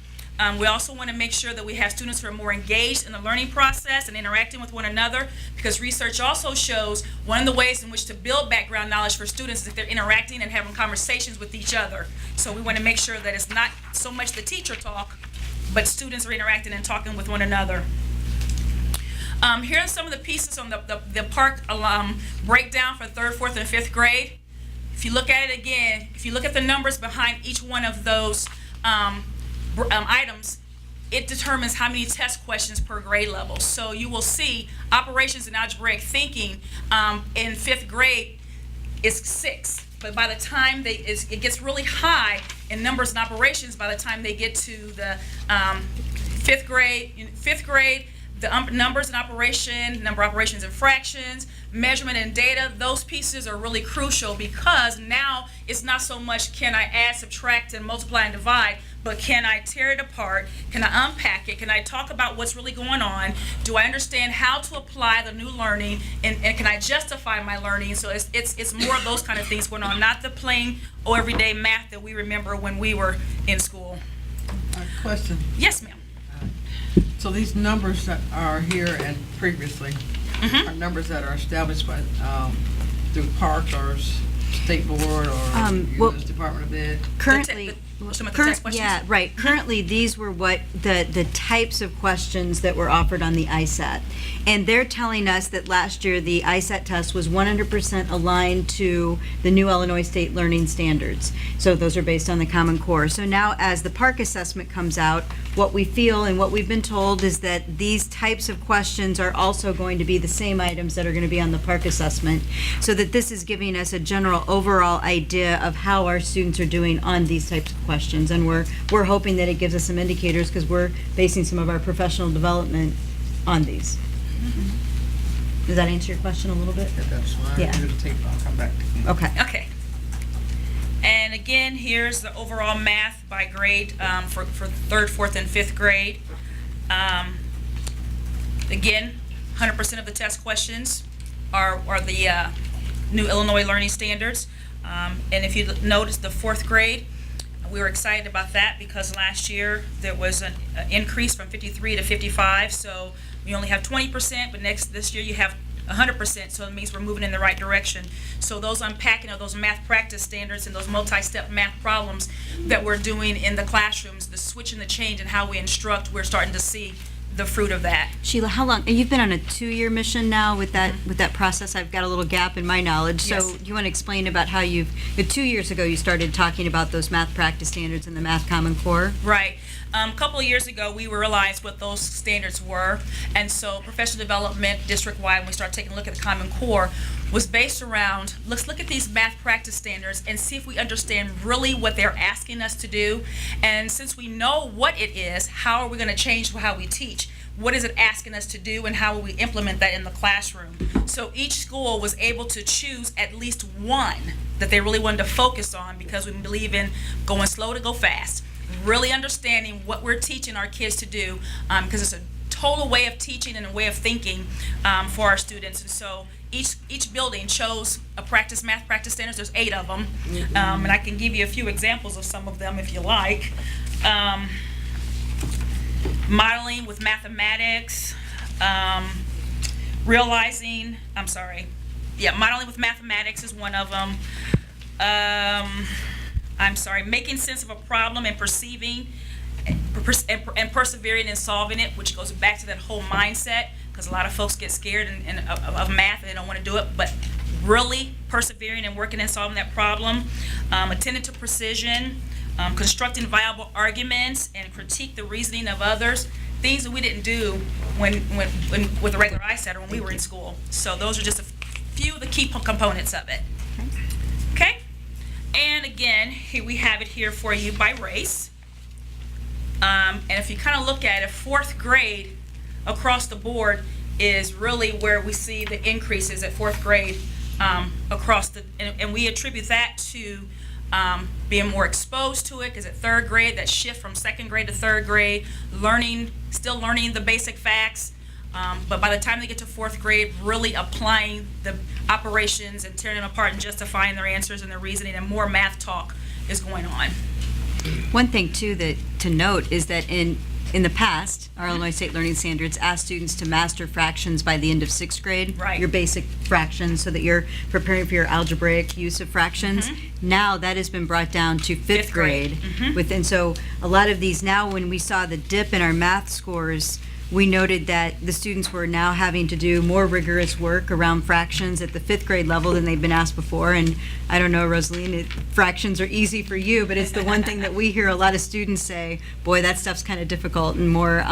We also want to make sure that we have students who are more engaged in the learning process and interacting with one another, because research also shows one of the ways in which to build background knowledge for students is if they're interacting and having conversations with each other. So we want to make sure that it's not so much the teacher talk, but students are interacting and talking with one another. Here are some of the pieces on the park breakdown for 3rd, 4th, and 5th grade. If you look at it again, if you look at the numbers behind each one of those items, it determines how many test questions per grade level. So you will see operations and algebraic thinking in 5th grade is 6. But by the time it gets really high in numbers and operations by the time they get to the 5th grade, the numbers and number of operations and fractions, measurement and data, those pieces are really crucial, because now it's not so much can I add, subtract, and multiply and divide, but can I tear it apart? Can I unpack it? Can I talk about what's really going on? Do I understand how to apply the new learning? And can I justify my learning? So it's more of those kind of things going on, not the plain everyday math that we remember when we were in school. Question. Yes, ma'am. So these numbers that are here and previously are numbers that are established by through Park or State Board or U.S. Department of Ed? Currently, Some of the test questions? yeah, right. Currently, these were what the types of questions that were offered on the ISAT. And they're telling us that last year, the ISAT test was 100% aligned to the new Illinois State Learning Standards. So those are based on the Common Core. So now, as the Park assessment comes out, what we feel and what we've been told is that these types of questions are also going to be the same items that are going to be on the Park assessment, so that this is giving us a general overall idea of how our students are doing on these types of questions. And we're hoping that it gives us some indicators, because we're basing some of our professional development on these. Does that answer your question a little bit? That's fine. Yeah. Do the tape, I'll come back. Okay. Okay. And again, here's the overall math by grade for 3rd, 4th, and 5th grade. Again, 100% of the test questions are the new Illinois Learning Standards. And if you notice the 4th grade, we were excited about that because last year there was an increase from 53 to 55. So we only have 20%, but this year you have 100%, so it means we're moving in the right direction. So those unpacking of those math practice standards and those multi-step math problems that we're doing in the classrooms, the switch and the change in how we instruct, we're starting to see the fruit of that. Sheila, how long, you've been on a 2-year mission now with that process? I've got a little gap in my knowledge. Yes. So do you want to explain about how 2 years ago you started talking about those math practice standards and the Math Common Core? Right. A couple of years ago, we realized what those standards were, and so professional development district-wide, when we started taking a look at the Common Core, was based around, let's look at these math practice standards and see if we understand really what they're asking us to do. And since we know what it is, how are we going to change how we teach? What is it asking us to do, and how will we implement that in the classroom? So each school was able to choose at least one that they really wanted to focus on, because we believe in going slow to go fast. Really understanding what we're teaching our kids to do, because it's a total way of teaching and a way of thinking for our students. And so each building chose a math practice standards. There's 8 of them, and I can give you a few examples of some of them if you like. Modeling with mathematics, modeling with mathematics is one of them. Making sense of a problem and perceiving and persevering in solving it, which goes back to that whole mindset, because a lot of folks get scared of math and they don't want to do it, but really persevering and working and solving that problem. Attending to precision, constructing viable arguments, and critique the reasoning of others. Things that we didn't do when with the regular ISAT or when we were in school. So those are just a few of the key components of it. Okay? And again, here we have it here for you by race. And if you kind of look at it, 4th grade across the board is really where we see the increases at 4th grade across the, and we attribute that to being more exposed to it, because at 3rd grade, that shift from 2nd grade to 3rd grade, still learning the basic facts, but by the time they get to 4th grade, really applying the operations and tearing them apart and justifying their answers and their reasoning, and more math talk is going on. One thing too that to note is that in the past, our Illinois State Learning Standards asked students to master fractions by the end of 6th grade. Right. Your basic fractions, so that you're preparing for your algebraic use of fractions. Now that has been brought down to 5th grade. And so a lot of these now, when we saw the dip in our math scores, we noted that the students were now having to do more rigorous work around fractions at the 5th grade level than they've been asked before. And I don't know, Rosaline, fractions are easy for you, but it's the one thing that we hear a lot of students say, boy, that stuff's kind of difficult and more,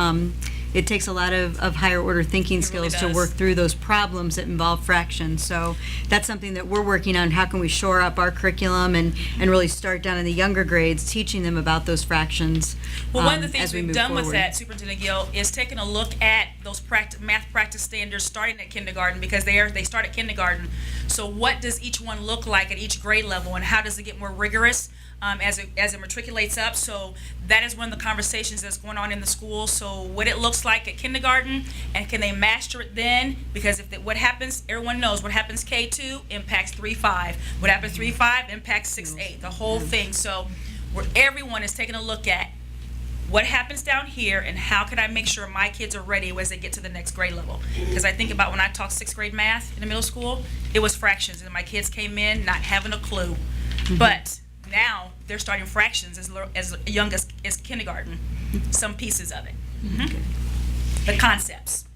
it takes a lot of higher order thinking skills to work through those problems that involve fractions. So that's something that we're working on. How can we shore up our curriculum and really start down in the younger grades, teaching them about those fractions? Well, one of the things as we we've move done with forward. that, Superintendent Gill, is taking a look at those math practice standards starting at kindergarten, because they start at kindergarten. So what does each one look like at each grade level, and how does it get more rigorous as it matriculates up? So that is one of the conversations that's going on in the school. So what it looks like at kindergarten, and can they master it then? Because what happens, everyone knows what happens K2 impacts 3-5. What happens 3-5 impacts 6-8, the whole thing. So where everyone is taking a look at what happens down here, and how can I make sure my kids are ready as they get to the next grade level? Because I think about when I taught 6th grade math in the middle school, it was fractions, and my kids came in not having a clue. But now they're starting fractions as young as kindergarten, some pieces of it, the concepts.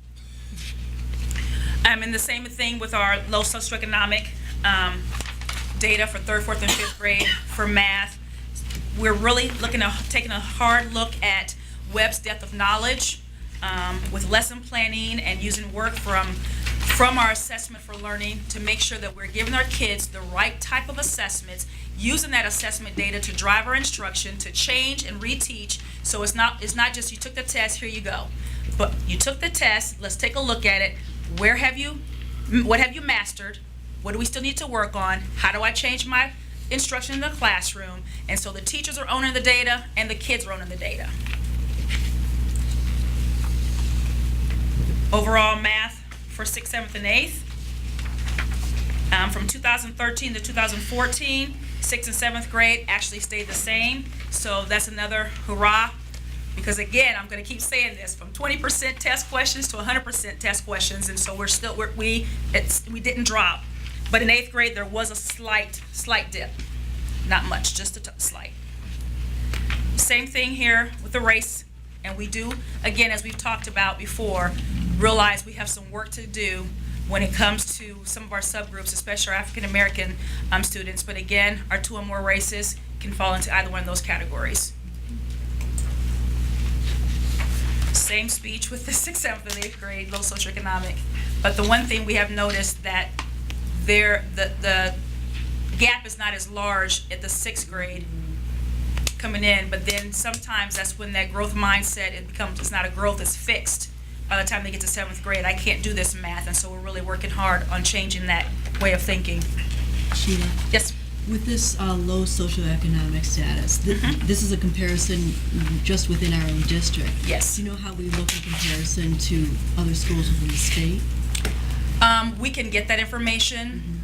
And the same thing with our low socioeconomic data for 3rd, 4th, and 5th grade for math. We're really taking a hard look at Webb's depth of knowledge with lesson planning and using work from our assessment for learning to make sure that we're giving our kids the right type of assessments, using that assessment data to drive our instruction, to change and reteach. So it's not just you took the test, here you go. But you took the test, let's take a look at it. What have you mastered? What do we still need to work on? How do I change my instruction in the classroom? And so the teachers are owning the data and the kids are owning the data. Overall math for 6th, 7th, and 8th. From 2013 to 2014, 6th and 7th grade actually stayed the same. So that's another hurrah. Because again, I'm going to keep saying this, from 20% test questions to 100% test questions. And so we didn't drop. But in 8th grade, there was a slight dip. Not much, just a slight. Same thing here with the race. And we do, again, as we've talked about before, realize we have some work to do when it comes to some of our subgroups, especially our African American students. But again, our 2 or more races can fall into either one of those categories. Same speech with the 6th, 7th, and 8th grade, low socioeconomic. But the one thing we have noticed that the gap is not as large at the 6th grade coming in, but then sometimes that's when that growth mindset, it's not a growth, it's fixed. By the time they get to 7th grade, I can't do this math, and so we're really working hard on changing that way of thinking. Sheila? Yes? With this low socioeconomic status, this is a comparison just within our own district. Yes. Do you know how we look in comparison to other schools within the state? We can get that information.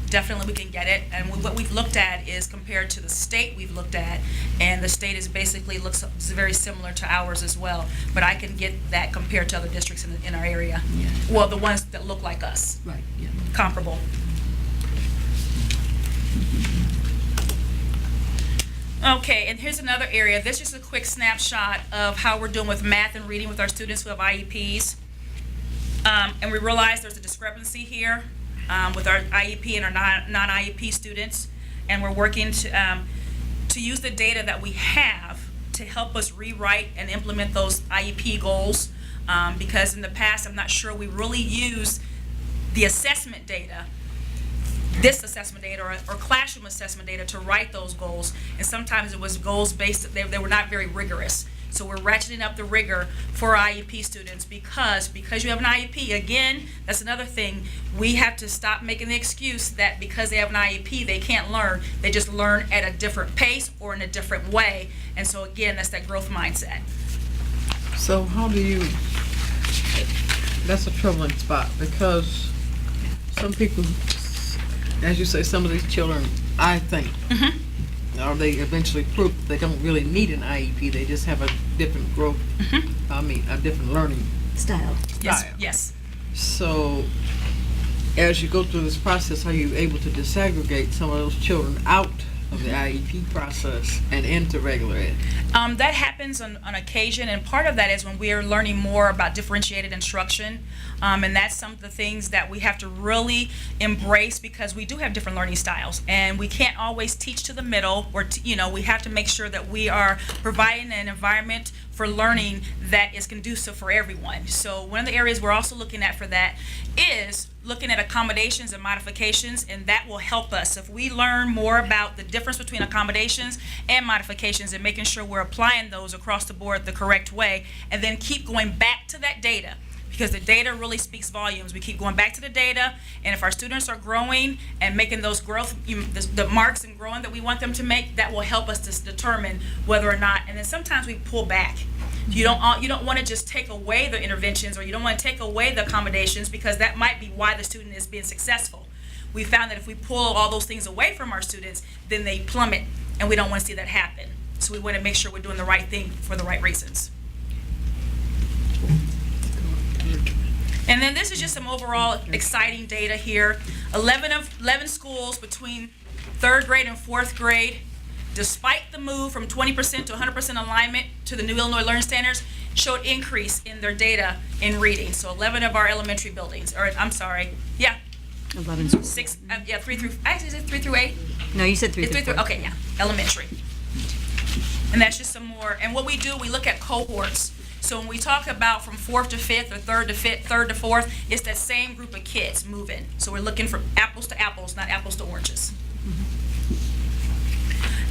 Definitely we can get it. And what we've looked at is compared to the state we've looked at, and the state is basically looks very similar to ours as well. But I can get that compared to other districts in our area. Yeah. Well, the ones that look like us. Right, yeah. Comparable. Okay, and here's another area. This is just a quick snapshot of how we're doing with math and reading with our students who have IEPs. And we realize there's a discrepancy here with our IEP and our non-IEP students, and we're working to to use the data that we have to help us rewrite and implement those IEP goals. Because in the past, I'm not sure we really used the assessment data, this assessment data or classroom assessment data to write those goals. And sometimes it was goals based, they were not very rigorous. So we're ratcheting up the rigor for IEP students because you have an IEP, again, that's another thing. We have to stop making the excuse that because they have an IEP, they can't learn. They just learn at a different pace or in a different way. And so again, that's that growth mindset. So how do you, that's a troubling spot because some people, as you say, some of these children, I think, or they eventually prove that they don't really need an IEP, they just have a different growth, a different learning Style. Yes, style. yes. So as you go through this process, are you able to disaggregate some of those children out of the IEP process and into regular ed? That happens on occasion, and part of that is when we are learning more about differentiated instruction, and that's some of the things that we have to really embrace because we do have different learning styles, and we can't always teach to the middle, or we have to make sure that we are providing an environment for learning that is conducive for everyone. So one of the areas we're also looking at for that is looking at accommodations and modifications, and that will help us. If we learn more about the difference between accommodations and modifications and making sure we're applying those across the board the correct way, and then keep going back to that data, because the data really speaks volumes. We keep going back to the data, and if our students are growing and making those growth, the marks and growing that we want them to make, that will help us to determine whether or not, and then sometimes we pull back. You don't want to just take away the interventions, or you don't want to take away the accommodations, because that might be why the student is being successful. We found that if we pull all those things away from our students, then they plummet, and we don't want to see that happen. So we want to make sure we're doing the right thing for the right reasons. And then this is just some overall exciting data here. 11 schools between 3rd grade and 4th grade, despite the move from 20% to 100% alignment to the new Illinois Learning Standards, showed increase in their data in reading. So 11 of our elementary buildings, or I'm sorry, 11 schools. 3 through, actually, is it 3 through 8? No, you said 3 It's through 3 through, 4. okay, yeah, elementary. And that's just some more, and what we do, we look at cohorts. So when we talk about from 4th to 5th or 3rd to 5th, 3rd to 4th, it's that same group of kids moving. So we're looking for apples to apples, not apples to oranges.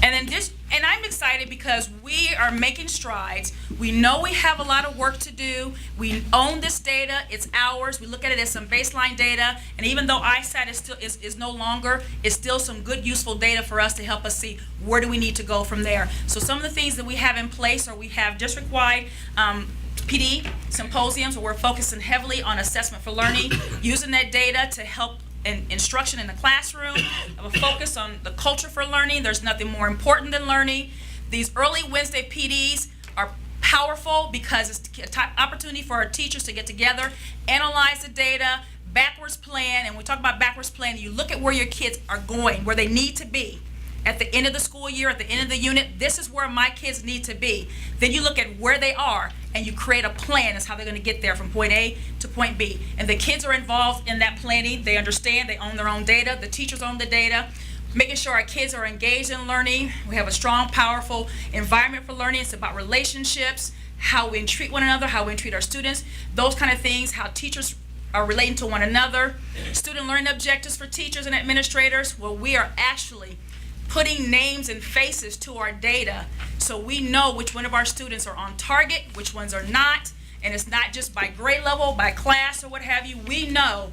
And then and I'm excited because we are making strides. We know we have a lot of work to do. We own this data, it's ours. We look at it as some baseline data, and even though ISAT is no longer, it's still some good useful data for us to help us see where do we need to go from there. So some of the things that we have in place, or we have district-wide PD symposiums where we're focusing heavily on assessment for learning, using that data to help in instruction in the classroom, a focus on the culture for learning. There's nothing more important than learning. These early Wednesday PDs are powerful because it's a top opportunity for our teachers to get together, analyze the data, backwards plan, and when we talk about backwards plan, you look at where your kids are going, where they need to be. At the end of the school year, at the end of the unit, this is where my kids need to be. Then you look at where they are and you create a plan as how they're going to get there from point A to point B. And the kids are involved in that planning. They understand, they own their own data. The teachers own the data. Making sure our kids are engaged in learning. We have a strong, powerful environment for learning. It's about relationships, how we treat one another, how we treat our students, those kind of things, how teachers are relating to one another. Student learning objectives for teachers and administrators. Well, we are actually putting names and faces to our data so we know which one of our students are on target, which ones are not, and it's not just by grade level, by class, or what have you. We know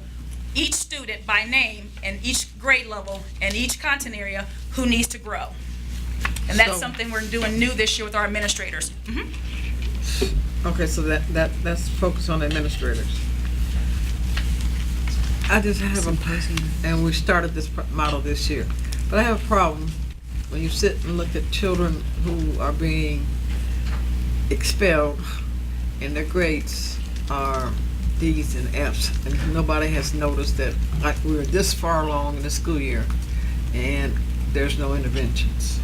each student by name and each grade level and each content area who needs to grow. And that's something we're doing new this year with our administrators. Okay, so that's focused on administrators. I just have and we started this model this year. But I have a problem when you sit and look at children who are being expelled and their grades are D's and F's, and nobody has noticed that, like, we're this far along in the school year and there's no interventions.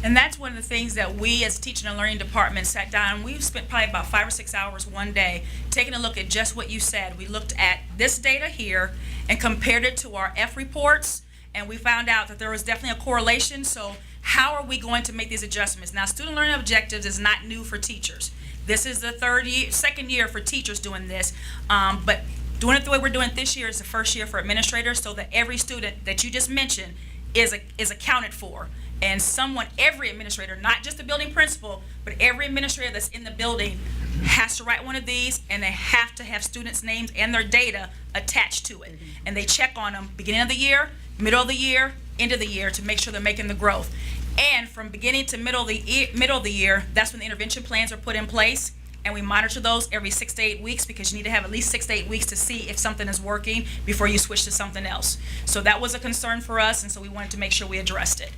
And that's one of the things that we as teaching and learning department sat down and we've spent probably about 5 or 6 hours one day taking a look at just what you said. We looked at this data here and compared it to our F reports, and we found out that there was definitely a correlation. So how are we going to make these adjustments? Now, student learning objectives is not new for teachers. This is the second year for teachers doing this, but doing it the way we're doing it this year is the first year for administrators, so that every student that you just mentioned is accounted for. And every administrator, not just the building principal, but every administrator that's in the building has to write one of these, and they have to have students' names and their data attached to it. And they check on them beginning of the year, middle of the year, end of the year to make sure they're making the growth. And from beginning to middle of the year, that's when the intervention plans are put in place. And we monitor those every 6 to 8 weeks, because you need to have at least 6 to 8 weeks to see if something is working before you switch to something else. So that was a concern for us, and so we wanted to make sure we addressed it.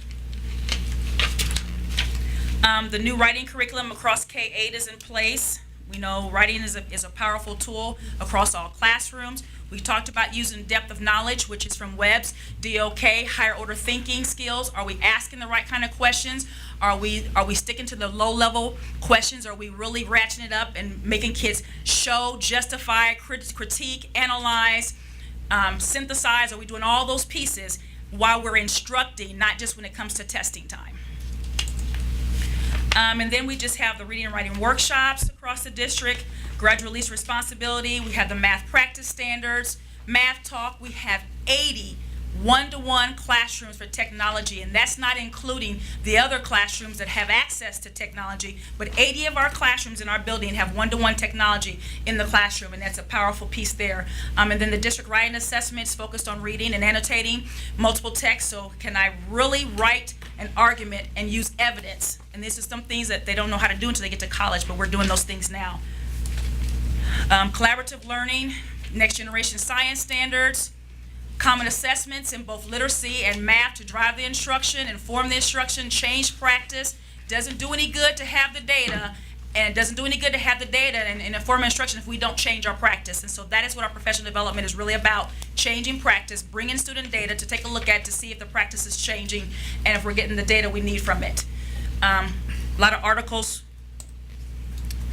The new writing curriculum across K-8 is in place. We know writing is a powerful tool across all classrooms. We talked about using depth of knowledge, which is from Webb's DOK, higher order thinking skills. Are we asking the right kind of questions? Are we sticking to the low level questions? Are we really ratcheting it up and making kids show, justify, critique, analyze, synthesize? Are we doing all those pieces while we're instructing, not just when it comes to testing time? And then we just have the reading and writing workshops across the district, graduate release responsibility. We have the math practice standards, math talk. We have 80 one-to-one classrooms for technology, and that's not including the other classrooms that have access to technology, but 80 of our classrooms in our building have one-to-one technology in the classroom, and that's a powerful piece there. And then the district writing assessments focused on reading and annotating multiple texts. So can I really write an argument and use evidence? And this is some things that they don't know how to do until they get to college, but we're doing those things now. Collaborative learning, next generation science standards, common assessments in both literacy and math to drive the instruction, inform the instruction, change practice. Doesn't do any good to have the data, and it doesn't do any good to have the data and inform instruction if we don't change our practice. And so that is what our professional development is really about, changing practice, bringing student data to take a look at to see if the practice is changing and if we're getting the data we need from it. A lot of articles.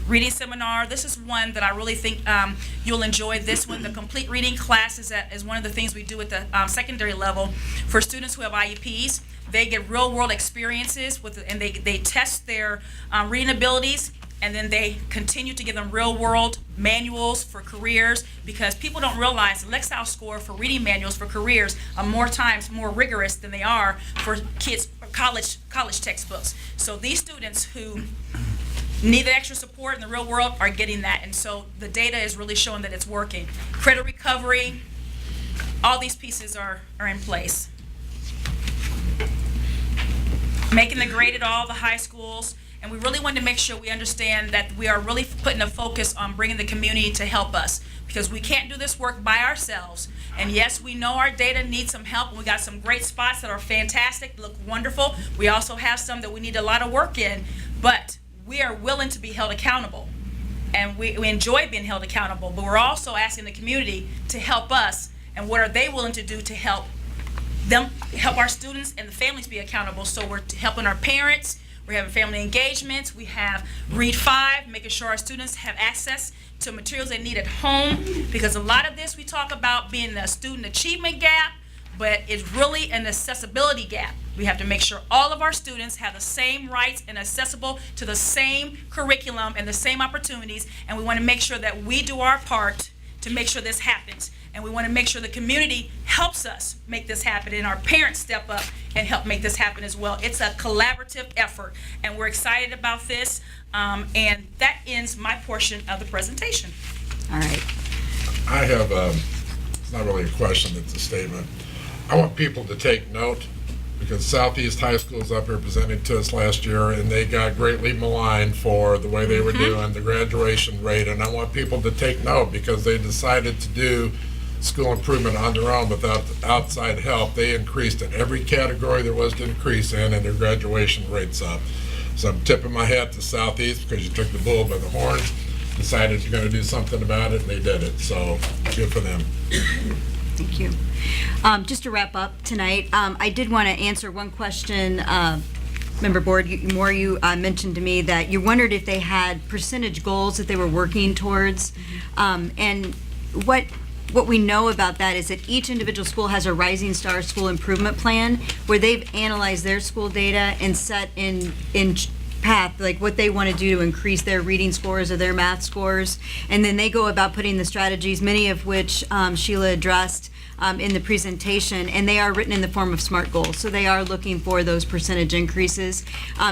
Reading seminar, this is one that I really think you'll enjoy. This one, the complete reading class, is one of the things we do at the secondary level for students who have IEPs. They get real world experiences and they test their reading abilities, and then they continue to give them real world manuals for careers, because people don't realize the Lexile score for reading manuals for careers are more times more rigorous than they are for kids college textbooks. So these students who need the extra support in the real world are getting that, and so the data is really showing that it's working. Credit recovery, all these pieces are in place. Making the grade at all the high schools, and we really wanted to make sure we understand that we are really putting a focus on bringing the community to help us, because we can't do this work by ourselves. And yes, we know our data needs some help, and we got some great spots that are fantastic, look wonderful. We also have some that we need a lot of work in, but we are willing to be held accountable, and we enjoy being held accountable, but we're also asking the community to help us, and what are they willing to do to help our students and the families be accountable. So we're helping our parents, we're having family engagements, we have Read 5, making sure our students have access to materials they need at home, because a lot of this we talk about being a student achievement gap, but it's really an accessibility gap. We have to make sure all of our students have the same rights and accessible to the same curriculum and the same opportunities, and we want to make sure that we do our part to make sure this happens. And we want to make sure the community helps us make this happen, and our parents step up and help make this happen as well. It's a collaborative effort, and we're excited about this, and that ends my portion of the presentation. All right. I have, it's not really a question, it's a statement. I want people to take note, because Southeast High School is up here presenting to us last year, and they got greatly maligned for the way they were doing the graduation rate. And I want people to take note, because they decided to do school improvement on their own without outside help. They increased in every category there was to increase in, and their graduation rate's up. So I'm tipping my hat to Southeast, because you took the bull by the horn, decided you're going to do something about it, and they did it. So good for them. Thank you. Just to wrap up tonight, I did want to answer one question. Member Board, you mentioned to me that you wondered if they had percentage goals that they were working towards. And what what we know about that is that each individual school has a Rising Star School Improvement Plan where they've analyzed their school data and set in path, like what they want to do to increase their reading scores or their math scores. And then they go about putting the strategies, many of which Sheila addressed in the presentation, and they are written in the form of SMART goals. So they are looking for those percentage increases.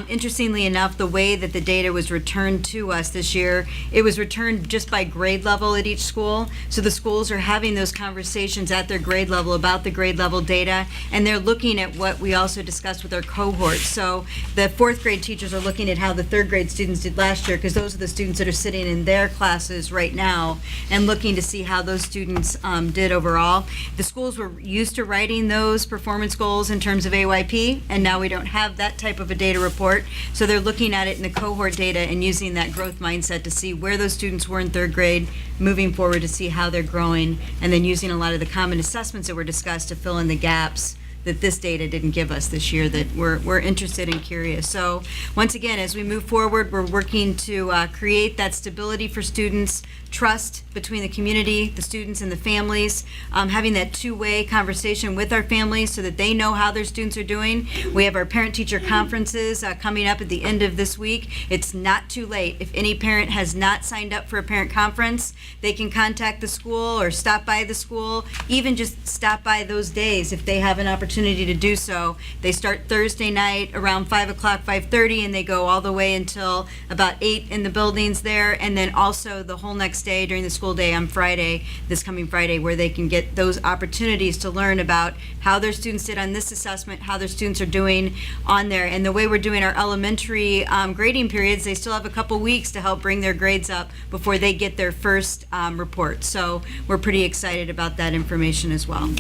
Interestingly enough, the way that the data was returned to us this year, it was returned just by grade level at each school. So the schools are having those conversations at their grade level about the grade level data, and they're looking at what we also discussed with our cohorts. So the fourth grade teachers are looking at how the third grade students did last year, because those are the students that are sitting in their classes right now, and looking to see how those students did overall. The schools were used to writing those performance goals in terms of AYP, and now we don't have that type of a data report. So they're looking at it in the cohort data and using that growth mindset to see where those students were in third grade, moving forward to see how they're growing, and then using a lot of the common assessments that were discussed to fill in the gaps that this data didn't give us this year that we're interested and curious. So once again, as we move forward, we're working to create that stability for students, trust between the community, the students, and the families, having that two-way conversation with our families so that they know how their students are doing. We have our parent-teacher conferences coming up at the end of this week. It's not too late. If any parent has not signed up for a parent conference, they can contact the school or stop by the school, even just stop by those days if they have an opportunity to do so. They start Thursday night around 5 o'clock, 5:30, and they go all the way until about 8 in the buildings there, and then also the whole next day during the school day on Friday, this coming Friday, where they can get those opportunities to learn about how their students did on this assessment, how their students are doing on there. And the way we're doing our elementary grading periods, they still have a couple weeks to help bring their grades up before they get their first report. So we're pretty excited about that information as well.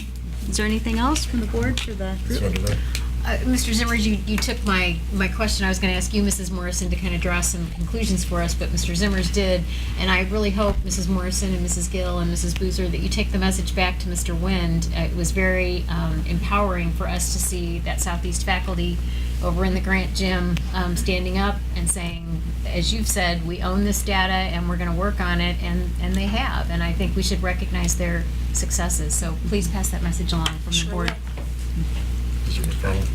Is there anything else from the board for the group? Mr. Zimmers, you took my question. I was going to ask you, Mrs. Morrison, to kind of draw some conclusions for us, but Mr. Zimmers did. And I really hope, Mrs. Morrison and Mrs. Gill and Mrs. Boozer, that you take the message back to Mr. Wind. It was very empowering for us to see that Southeast faculty over in the Grant Gym standing up and saying, as you've said, we own this data and we're going to work on it, and they have. And I think we should recognize their successes. So please pass that message along from the board.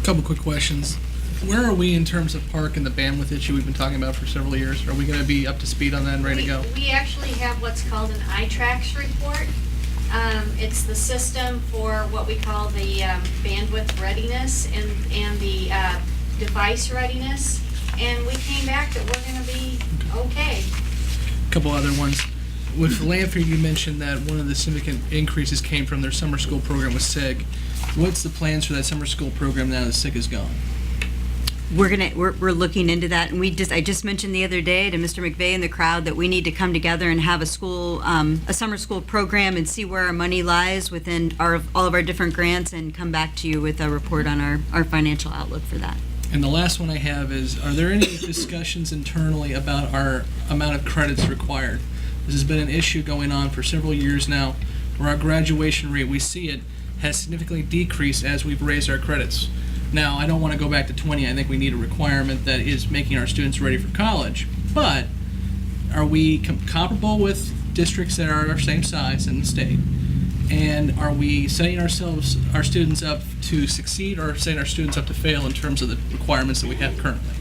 Couple quick questions. Where are we in terms of park and the bandwidth issue we've been talking about for several years? Are we going to be up to speed on that and ready to go? We actually have what's called an iTracks report. It's the system for what we call the bandwidth readiness and the device readiness. And we came back that we're going to be okay. Couple other ones. With Lanphier, you mentioned that one of the significant increases came from their summer school program with SIG. What's the plans for that summer school program now that SIG is gone? We're looking into that, and I just mentioned the other day to Mr. McVeigh and the crowd that we need to come together and have a summer school program and see where our money lies within all of our different grants, and come back to you with a report on our financial outlook for that. And the last one I have is, are there any discussions internally about our amount of credits required? This has been an issue going on for several years now, where our graduation rate, we see it, has significantly decreased as we've raised our credits. Now, I don't want to go back to 20. I think we need a requirement that is making our students ready for college. But are we comparable with districts that are our same size in the state? And are we setting our students up to succeed, or setting our students up to fail in terms of the requirements that we have currently?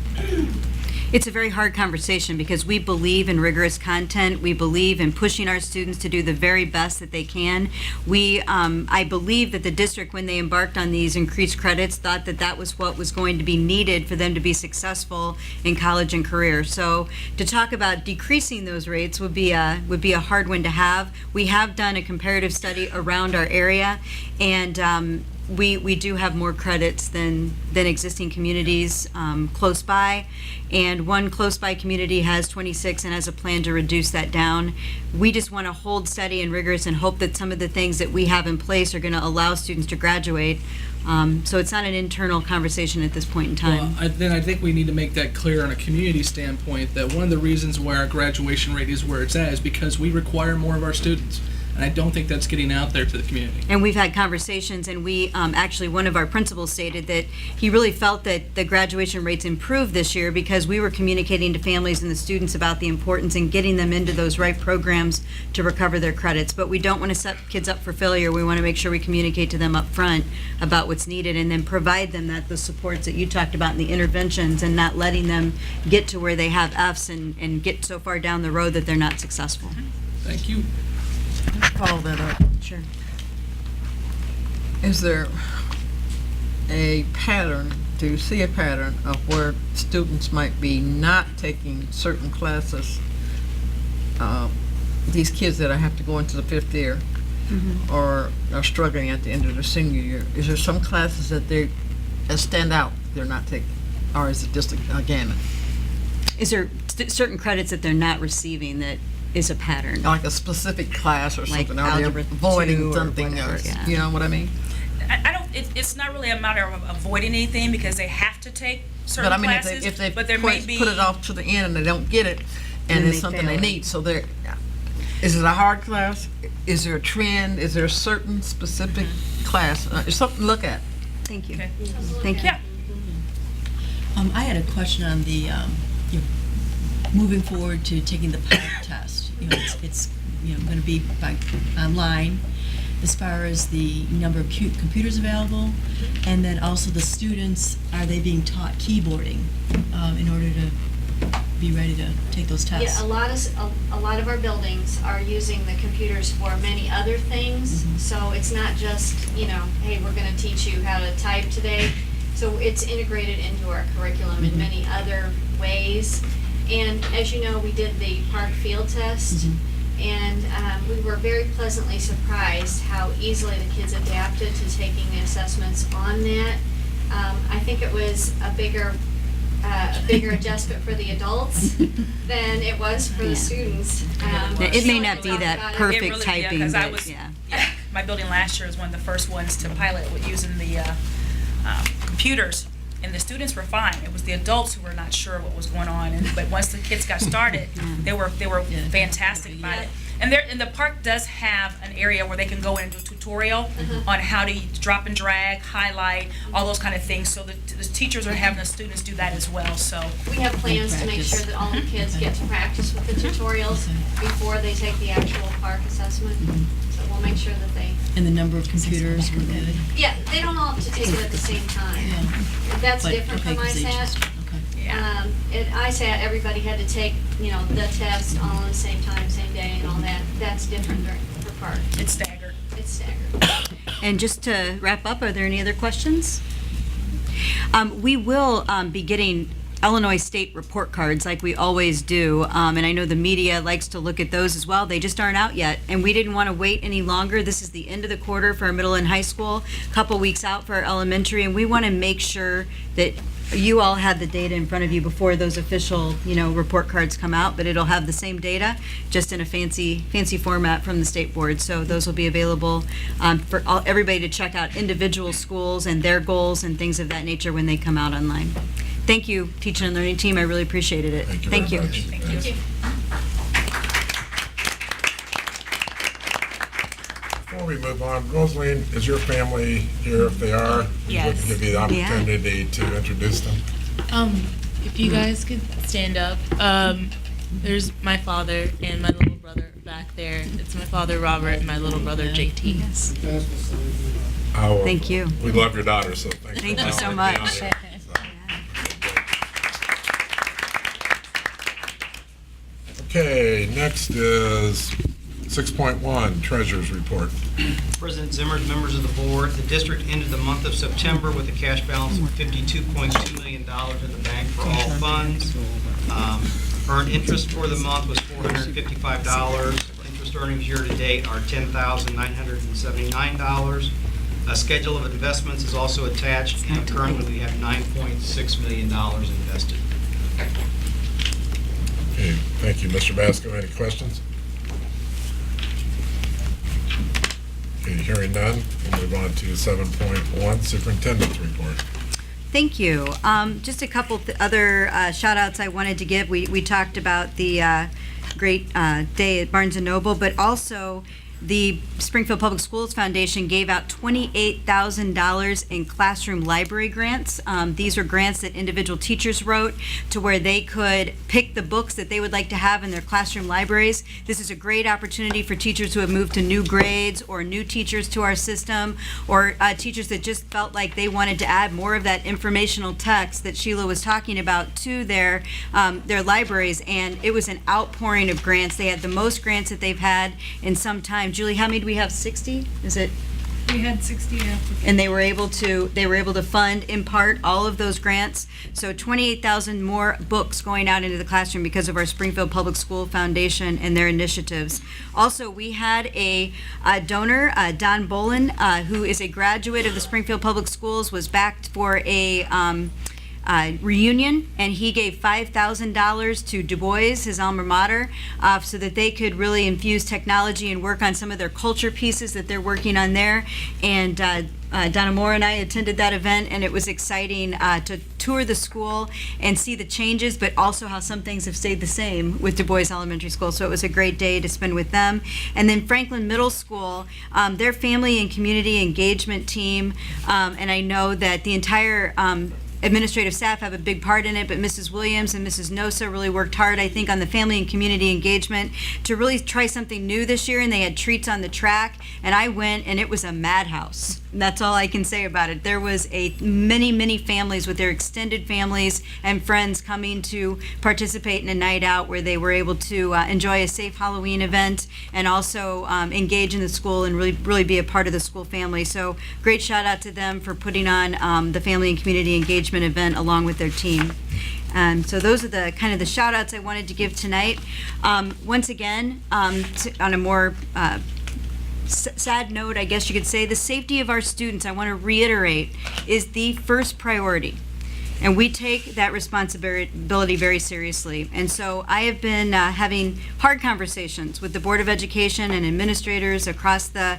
It's a very hard conversation because we believe in rigorous content. We believe in pushing our students to do the very best that they can. I believe that the district, when they embarked on these increased credits, thought that that was what was going to be needed for them to be successful in college and career. So to talk about decreasing those rates would be a hard one to have. We have done a comparative study around our area, and we do have more credits than existing communities close by, and one close by community has 26 and has a plan to reduce that down. We just want to hold steady and rigorous and hope that some of the things that we have in place are going to allow students to graduate. So it's not an internal conversation at this point in time. Well, then I think we need to make that clear on a community standpoint, that one of the reasons why our graduation rate is where it's at is because we require more of our students. and I don't think that's getting out there to the community. And we've had conversations, and we, actually, one of our principals stated that he really felt that the graduation rates improved this year because we were communicating to families and the students about the importance in getting them into those right programs to recover their credits. But we don't want to set kids up for failure. We want to make sure we communicate to them up front about what's needed and then provide them the supports that you talked about in the interventions and not letting them get to where they have Fs and get so far down the road that they're not successful. Thank you. Follow that up. Sure. Is there a pattern, do you see a pattern of where students might be not taking certain classes? These kids that have to go into the 5th year or are struggling at the end of their senior year. Is there some classes that they stand out they're not taking? Or is it just a gamut? Is there certain credits that they're not receiving that is a pattern? Like a specific class or Like something? Are they Algebra 2 avoiding or something? whatever, yeah. You know what I mean? I don't, it's not really a matter of avoiding anything because they have to take certain But I mean, classes. if they but there may be put it off to the end and they don't get it, and Then it's they something they fail. need, so they're, is it a hard class? Is there a trend? Is there a certain specific class? It's something to look at. Thank you. Okay. Thank you. Yeah. I had a question on the, moving forward to taking the PARC test. It's going to be by online as far as the number of computers available, and then also the students, are they being taught keyboarding in order to be ready to take those tests? Yeah, a lot of our buildings are using the computers for many other things. So it's not just, hey, we're going to teach you how to type today. So it's integrated into our curriculum in many other ways. And as you know, we did the PARC field test, and we were very pleasantly surprised how easily the kids adapted to taking the assessments on that. I think it was a bigger adjustment for the adults than it was for the students. It may not be that It perfect really, typing, because but my building last year was one of the first ones to pilot with using the computers, and the students were fine. It was the adults who were not sure what was going on, but once the kids got started, they were fantastic about it. And the park does have an area where they can go in and do a tutorial on how to drop and drag, highlight, all those kind of things. So the teachers are having the students do that as well. So We have plans to make sure that all the kids get to practice with the tutorials before they take the actual PARC assessment. So we'll make sure that they, And the number of computers were good? yeah, they don't all have to take it at the same time. That's But, different from 'cause they ISAT. just- okay. At ISAT, everybody had to take, the test all on the same time, same day and all that. That's different for PARC. it's staggered. It's staggered. And just to wrap up, are there any other questions? We will be getting Illinois state report cards like we always do, and I know the media likes to look at those as well. They just aren't out yet, and we didn't want to wait any longer. This is the end of the quarter for our middle and high school, a couple weeks out for our elementary, and we want to make sure that you all had the data in front of you before those official, report cards come out, but it'll have the same data, just in a fancy format from the state board. So those will be available for everybody to check out individual schools and their goals and things of that nature when they come out online. Thank you, teacher and learning team. I really appreciated it. Thank you very much. Thank you. Before we move on, Rosaline, is your family here? If they are, we'd like Yes. to give you the opportunity to introduce them. If you guys could stand up. There's my father and my little brother back there. It's my father, Robert, and my little brother, JT. Thank you. We love your daughter, so thanks. Thank for you so being much. on here. Okay, next is 6.1, Treasurer's Report. President Zimmers, members of the board, the district ended the month of September with a cash balance of $52.2 million in the bank for all funds. Earned interest for the month was $455. Interest earnings year-to-date are $10,979. A schedule of investments is also attached, and currently we have $9.6 million invested. Okay, thank you. Mr. Basco, any questions? Okay, hearing none, we'll move on to 7.1, Superintendent's Report. Thank you. Just a couple other shout outs I wanted to give. We talked about the great day at Barnes & Noble, but also the Springfield Public Schools Foundation gave out $28,000 in classroom library grants. These are grants that individual teachers wrote to where they could pick the books that they would like to have in their classroom libraries. This is a great opportunity for teachers who have moved to new grades or new teachers to our system, or teachers that just felt like they wanted to add more of that informational text that Sheila was talking about to their libraries. And it was an outpouring of grants. They had the most grants that they've had in some time. Julie, how many do we have? 60? Is it? We had 60 applicants. And they were able to fund in part all of those grants. So 28,000 more books going out into the classroom because of our Springfield Public School Foundation and their initiatives. Also, we had a donor, Don Bolin, who is a graduate of the Springfield Public Schools, was backed for a reunion, and he gave $5,000 to Du Bois, his alma mater, so that they could really infuse technology and work on some of their culture pieces that they're working on there. And Donna Moore and I attended that event, and it was exciting to tour the school and see the changes, but also how some things have stayed the same with Du Bois Elementary School. So it was a great day to spend with them. And then Franklin Middle School, their family and community engagement team, and I know that the entire administrative staff have a big part in it, but Mrs. Williams and Mrs. Nosa really worked hard, I think, on the family and community engagement to really try something new this year, and they had treats on the track, and I went, and it was a madhouse. And that's all I can say about it. There was many families with their extended families and friends coming to participate in a night out where they were able to enjoy a safe Halloween event and also engage in the school and really be a part of the school family. So great shout out to them for putting on the family and community engagement event along with their team. So those are the kind of the shout outs I wanted to give tonight. Once again, on a more sad note, I guess you could say, the safety of our students, I want to reiterate, is the first priority. And we take that responsibility very seriously. And so I have been having hard conversations with the Board of Education and administrators across the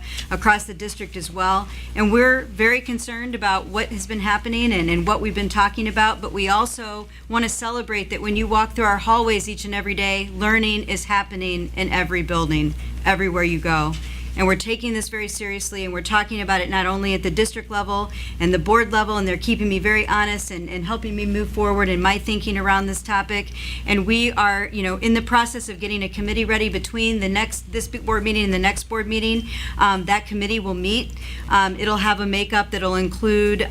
district as well. And we're very concerned about what has been happening and what we've been talking about. But we also want to celebrate that when you walk through our hallways each and every day, learning is happening in every building, everywhere you go. And we're taking this very seriously, and we're talking about it not only at the district level and the board level, and they're keeping me very honest and helping me move forward in my thinking around this topic. And we are, in the process of getting a committee ready between this board meeting and the next board meeting. That committee will meet. It'll have a makeup that'll include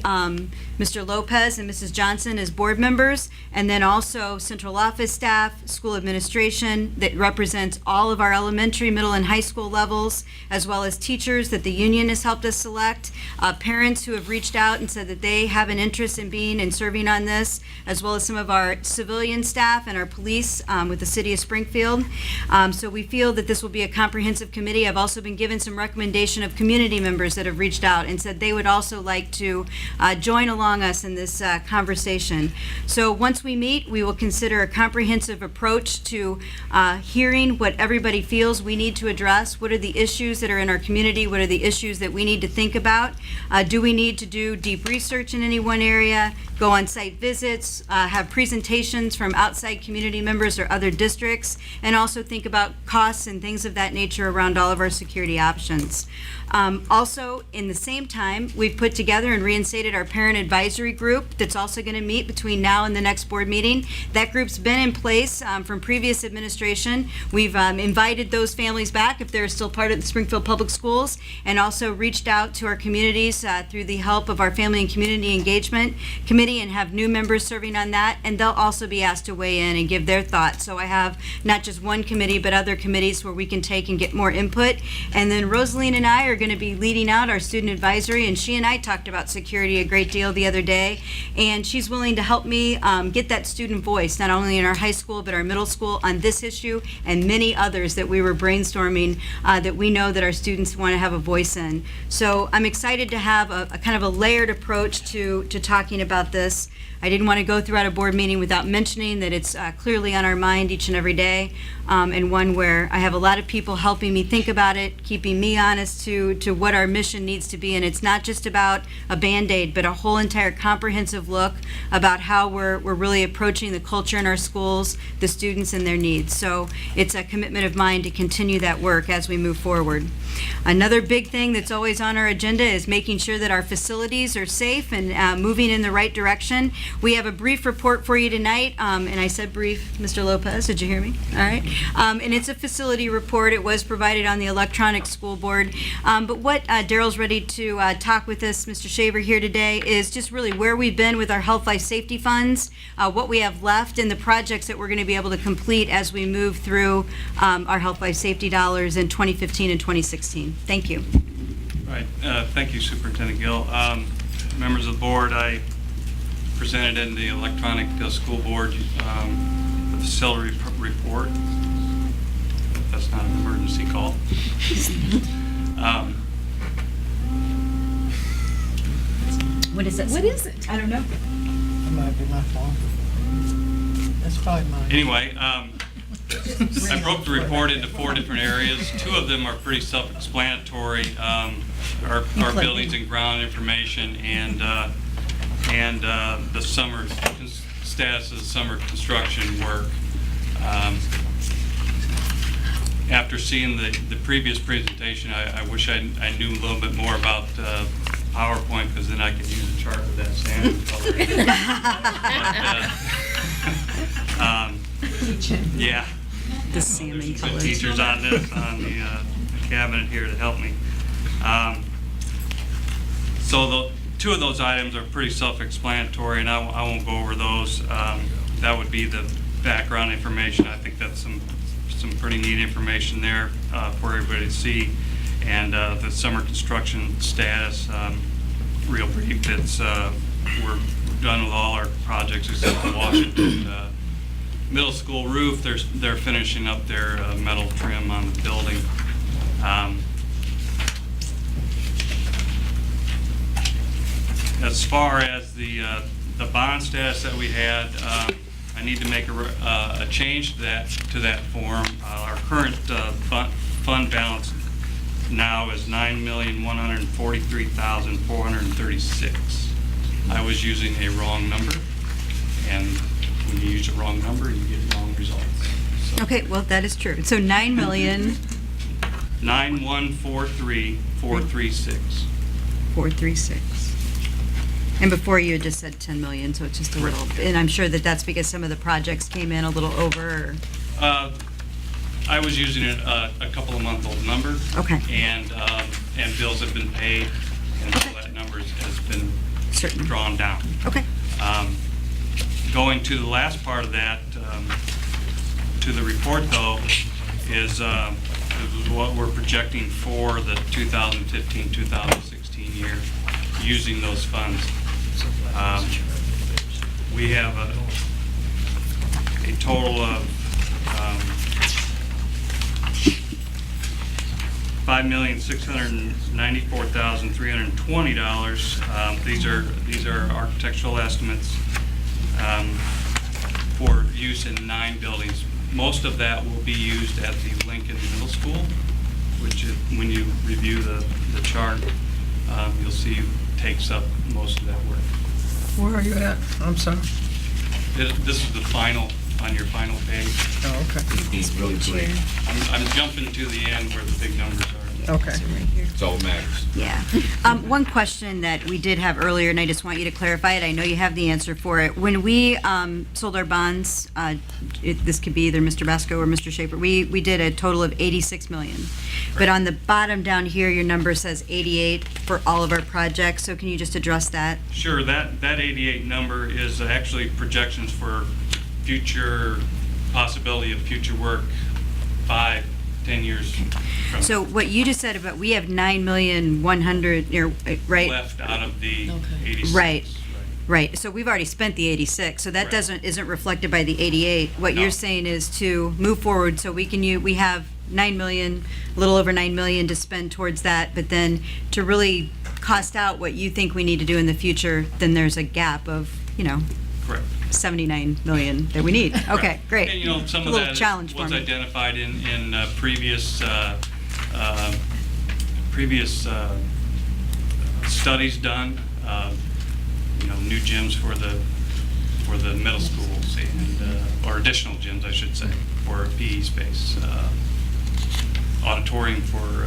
Mr. Lopez and Mrs. Johnson as board members, and then also central office staff, school administration that represents all of our elementary, middle, and high school levels, as well as teachers that the union has helped us select, parents who have reached out and said that they have an interest in being and serving on this, as well as some of our civilian staff and our police with the city of Springfield. So we feel that this will be a comprehensive committee. I've also been given some recommendation of community members that have reached out and said they would also like to join along us in this conversation. So once we meet, we will consider a comprehensive approach to hearing what everybody feels we need to address. What are the issues that are in our community? What are the issues that we need to think about? Do we need to do deep research in any one area? Go on site visits, have presentations from outside community members or other districts, and also think about costs and things of that nature around all of our security options. Also, in the same time, we've put together and reinstated our parent advisory group that's also going to meet between now and the next board meeting. That group's been in place from previous administration. We've invited those families back if they're still part of the Springfield Public Schools, and also reached out to our communities through the help of our Family and Community Engagement Committee, and have new members serving on that, and they'll also be asked to weigh in and give their thoughts. So I have not just one committee, but other committees where we can take and get more input. And then Rosaline and I are going to be leading out our student advisory, and she and I talked about security a great deal the other day, and she's willing to help me get that student voice, not only in our high school, but our middle school on this issue and many others that we were brainstorming that we know that our students want to have a voice in. So I'm excited to have a kind of a layered approach to talking about this. I didn't want to go throughout a board meeting without mentioning that it's clearly on our mind each and every day, and one where I have a lot of people helping me think about it, keeping me honest to what our mission needs to be. And it's not just about a Band-Aid, but a whole entire comprehensive look about how we're really approaching the culture in our schools, the students and their needs. So it's a commitment of mine to continue that work as we move forward. Another big thing that's always on our agenda is making sure that our facilities are safe and moving in the right direction. We have a brief report for you tonight, and I said brief, Mr. Lopez, did you hear me? All right. And it's a facility report. It was provided on the electronic school board. But what Daryl's ready to talk with us, Mr. Shaver, here today is just really where we've been with our health, life, safety funds, what we have left, and the projects that we're going to be able to complete as we move through our health, life, safety dollars in 2015 and 2016. Thank you. Right. Thank you, Superintendent Gill. Members of the board, I presented in the electronic school board the facility report. That's not an emergency call. What is it? What is it? I don't know. That might be my fault. That's probably mine. Anyway, I broke the report into 4 different areas. 2 of them are pretty self-explanatory. Our buildings and ground information and the summer status of the summer construction work. After seeing the previous presentation, I wish I knew a little bit more about PowerPoint, because then I could use a chart with that salmon color. Yeah. The salmon There's colors. teachers on this, on the cabinet here to help me. So the 2 of those items are pretty self-explanatory, and I won't go over those. That would be the background information. I think that's some pretty neat information there for everybody to see. And the summer construction status, real brief. It's we're done with all our projects except the Washington middle school roof. They're finishing up their metal trim on the building. As far as the bond status that we had, I need to make a change to that form. Our current fund balance now is $9,143,436. I was using a wrong number, and when you use a wrong number, you get wrong results. So, Okay, well, that is true. So 9 million. 9,143,436. 436. And before you had just said 10 million, so it's just a little, and I'm sure that that's because some of the projects came in a little over, or, I was using a couple of month-old number. Okay. And bills have been paid, and so that number has been Certain. drawn down. okay. Going to the last part of that, to the report though, is what we're projecting for the 2015-2016 year, using those funds. We have a total of $5,694,320. These are architectural estimates for use in 9 buildings. Most of that will be used at the Lincoln Middle School, which when you review the chart, you'll see takes up most of that work. Where are you at? I'm sorry. This is the final, on your final page. Oh, okay. Really brief. I'm jumping to the end where the big numbers are. Okay. It's all that matters. Yeah. One question that we did have earlier, and I just want you to clarify it. I know you have the answer for it. When we sold our bonds, this could be either Mr. Basco or Mr. Shaper, we did a total of 86 million. But on the bottom down here, your number says 88 for all of our projects. So can you just address that? Sure, that 88 number is actually projections for future, possibility of future work, 5, 10 years from So what you just said about, we have 9,100,000, right? left out of the 86. Right. Right, so we've already spent the 86, so that Right. isn't reflected by the 88. What No. you're saying is to move forward, so we have 9 million, a little over 9 million to spend towards that, but then to really cost out what you think we need to do in the future, then there's a gap of, Correct. 79 million that we need. Okay, great. And, you know, some A of little that challenge for was me. identified in previous studies done. You know, new gyms for the middle schools and or additional gyms, I should say, for PE space, auditorium for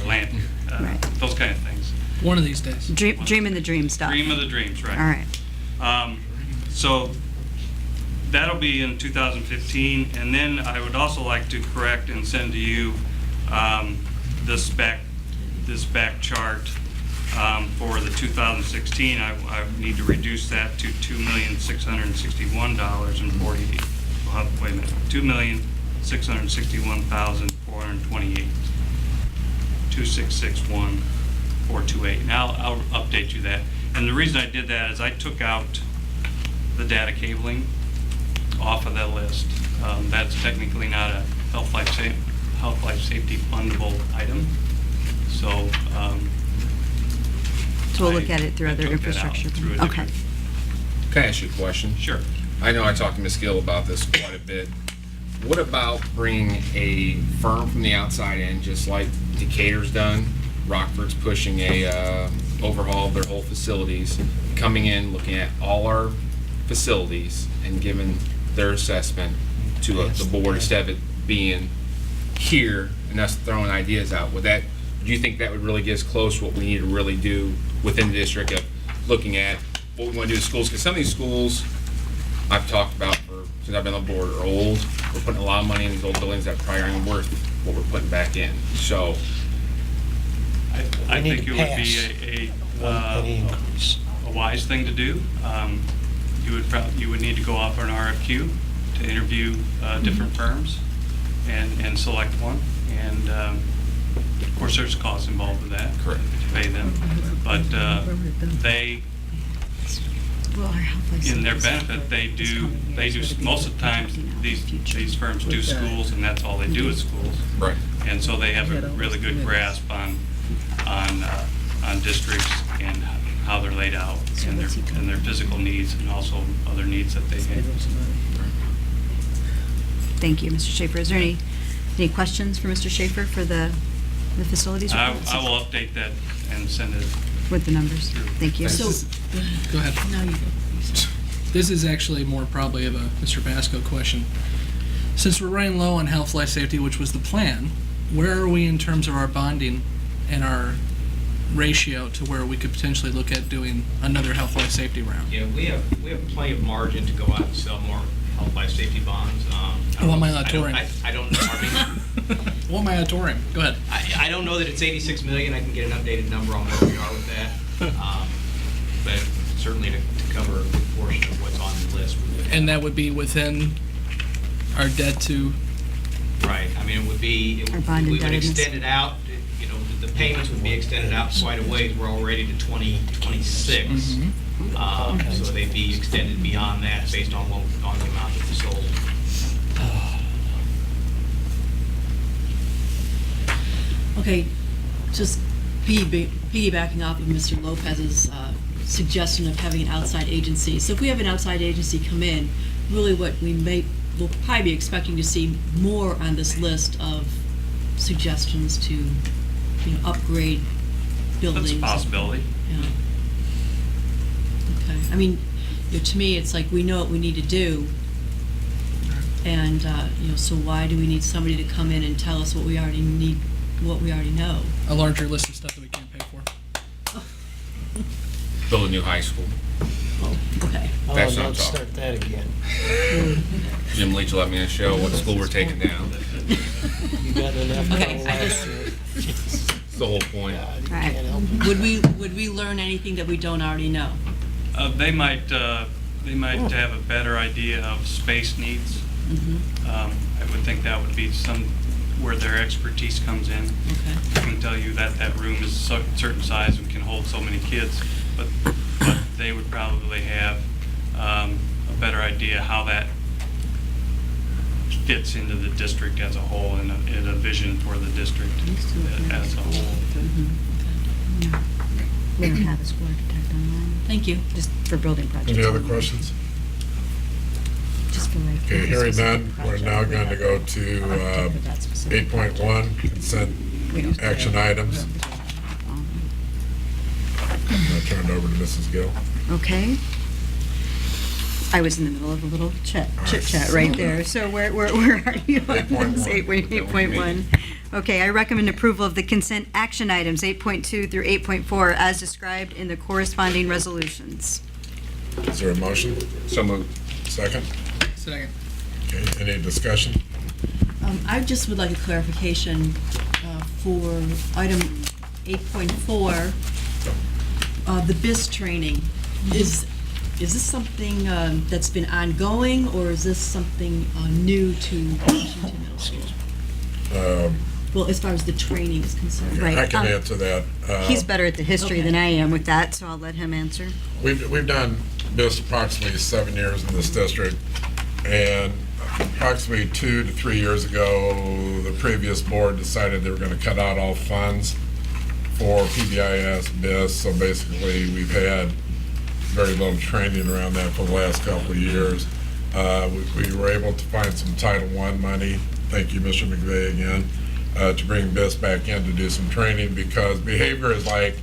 Lanphier, Right. those kind of things. One of these days. Dream in the dream stuff. Dream of the dreams, right? All right. So that'll be in 2015, and then I would also like to correct and send to you this back chart for the 2016. I need to reduce that to $2,661,048. Wait a minute, $2,661,428. 2,661,428. Now I'll update you that. And the reason I did that is I took out the data cabling off of that list. That's technically not a health life safety fundable item. So So we'll look at it through I other took that out infrastructure. through a Okay. different- Can I ask you a question? Sure. I know I talked to Ms. Gill about this quite a bit. What about bringing a firm from the outside in, just like Decatur's done? Rockford's pushing a overhaul of their whole facilities, coming in, looking at all our facilities, and giving their assessment to the board instead of it being here and us throwing ideas out. Do you think that would really get us close to what we need to really do within the district of looking at what we want to do to schools? Because some of these schools I've talked about since I've been on board are old. We're putting a lot of money in these old buildings that probably aren't even worth what we're putting back in. So I We need think to it would pass be any increase. a wise thing to do. You would need to go out for an RFQ to interview different firms and select one. And of course, there's costs involved with that. Correct. To pay them, but they, in their benefit, they do most of the time these firms do schools, and that's all they do is schools. right. And so they have a really good grasp on districts and how they're laid out and their physical needs and also other needs that they have. Thank you, Mr. Schaefer. Is there any questions for Mr. Schaefer for the facilities I reports? will update that and send it. With the numbers. Thank you. So, go ahead. Now you go. This is actually more probably of a Mr. Basco question. Since we're running low on health, life safety, which was the plan, where are we in terms of our bonding and our ratio to where we could potentially look at doing another health, life safety round? Yeah, we have plenty of margin to go out and sell more health life safety bonds. I want my auditorium. I don't know. I mean, I want my auditorium. Go ahead. I don't know that it's 86 million. I can get an updated number on where we are with that. But certainly to cover a good portion of what's on the list. And that would be within our debt to, Right. I mean, it would be, Our bond we would indebtedness. extend it out, you know, the payments would be extended out quite a ways. We're already to 2026. So they'd be extended beyond that based on the amount that we sold. Okay, just piggybacking off of Mr. Lopez's suggestion of having an outside agency. So if we have an outside agency come in, really what we'll probably be expecting to see more on this list of suggestions to, upgrade buildings. That's a possibility. Yeah. Okay, I mean, to me, it's like we know what we need to do. And, so why do we need somebody to come in and tell us what we already need, what we already know? a larger list of stuff that we can't pay for. Build a new high school. Okay. Oh, That's what I'm don't talking. start that again. Jim Leach will let me show what school we're taking down. You got enough Okay, trouble I last year. That's the whole point. You Right. can't help it. Would we learn anything that we don't already know? They might have a better idea of space needs. I would think that would be where their expertise comes in. Okay. I can tell you that room is a certain size and can hold so many kids, but they would probably have a better idea how that fits into the district as a whole and a vision for the district as a whole. We don't have a school architect online, Thank you. just for building projects. Any other only. questions? Just for like. Okay, hearing none, specific we're now project, we going to have go an to architect for that specific 8.1, consent We don't- action items. I'll turn it over to Mrs. Gill. Okay. I was in the middle of a little chit chat right there. So where are you? 8.1. 8.1. Okay, I recommend approval of the consent action items 8.2 through 8.4 as described in the corresponding resolutions. Is there a motion? So moved. Second? Second. Okay, any discussion? I just would like a clarification for item 8.4, the BIS training. Is this something that's been ongoing, or is this something new to Washington Middle School? Well, as far as the training is concerned. Right. I can answer that. He's better at the history than Okay. I am with that, so I'll let him answer. We've done this approximately 7 years in this district, and approximately 2 to 3 years ago, the previous board decided they were going to cut out all funds for PBIS, BIS, so basically we've had very little training around that for the last couple of years. We were able to find some Title I money, thank you, Mr. McVeigh, again, to bring BIS back in to do some training, because behavior is like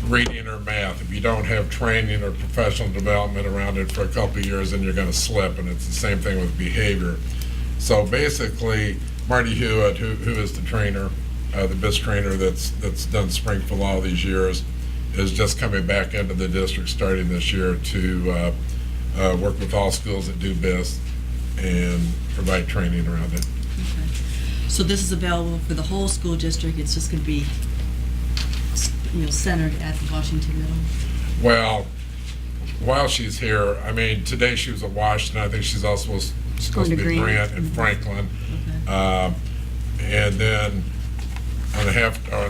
reading or math. If you don't have training or professional development around it for a couple of years, then you're going to slip, and it's the same thing with behavior. So basically, Marty Hewitt, who is the trainer, the BIS trainer that's done Springfield all these years, is just coming back into the district starting this year to work with all schools that do BIS and provide training around it. Okay. So this is available for the whole school district, it's just going to be, centered at the Washington Middle? Well, while she's here, I mean, today she was at Washington, I think she's also supposed to be at Grant and Franklin. Okay. And then on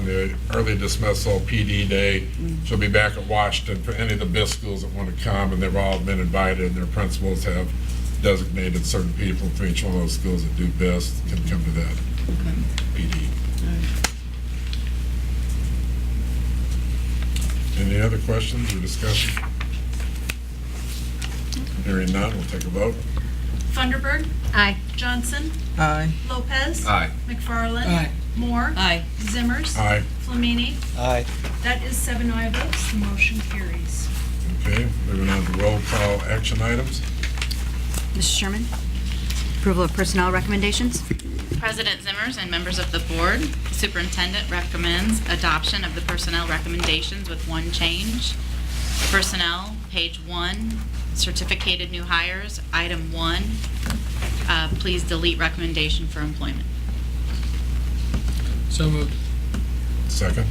the early dismissal PD day, she'll be back at Washington for any of the BIS schools that want to come, and they've all been invited, and their principals have designated certain people from each one of those schools that do BIS can come to that Okay. PD. All right. Any other questions or discussion? Hearing none, we'll take a vote. Funderburg. Aye. Johnson. Aye. Lopez. Aye. McFarland. Aye. Moore. Aye. Zimmers. Aye. Flamini. Aye. That is 7 aye votes. The motion carries. Okay, moving on to roll call action items. Mr. Sherman? Approval of personnel recommendations? President Zimmers and members of the board, superintendent recommends adoption of the personnel recommendations with one change. Personnel, page 1, certificated new hires, item 1. Please delete recommendation for employment. So moved. Second.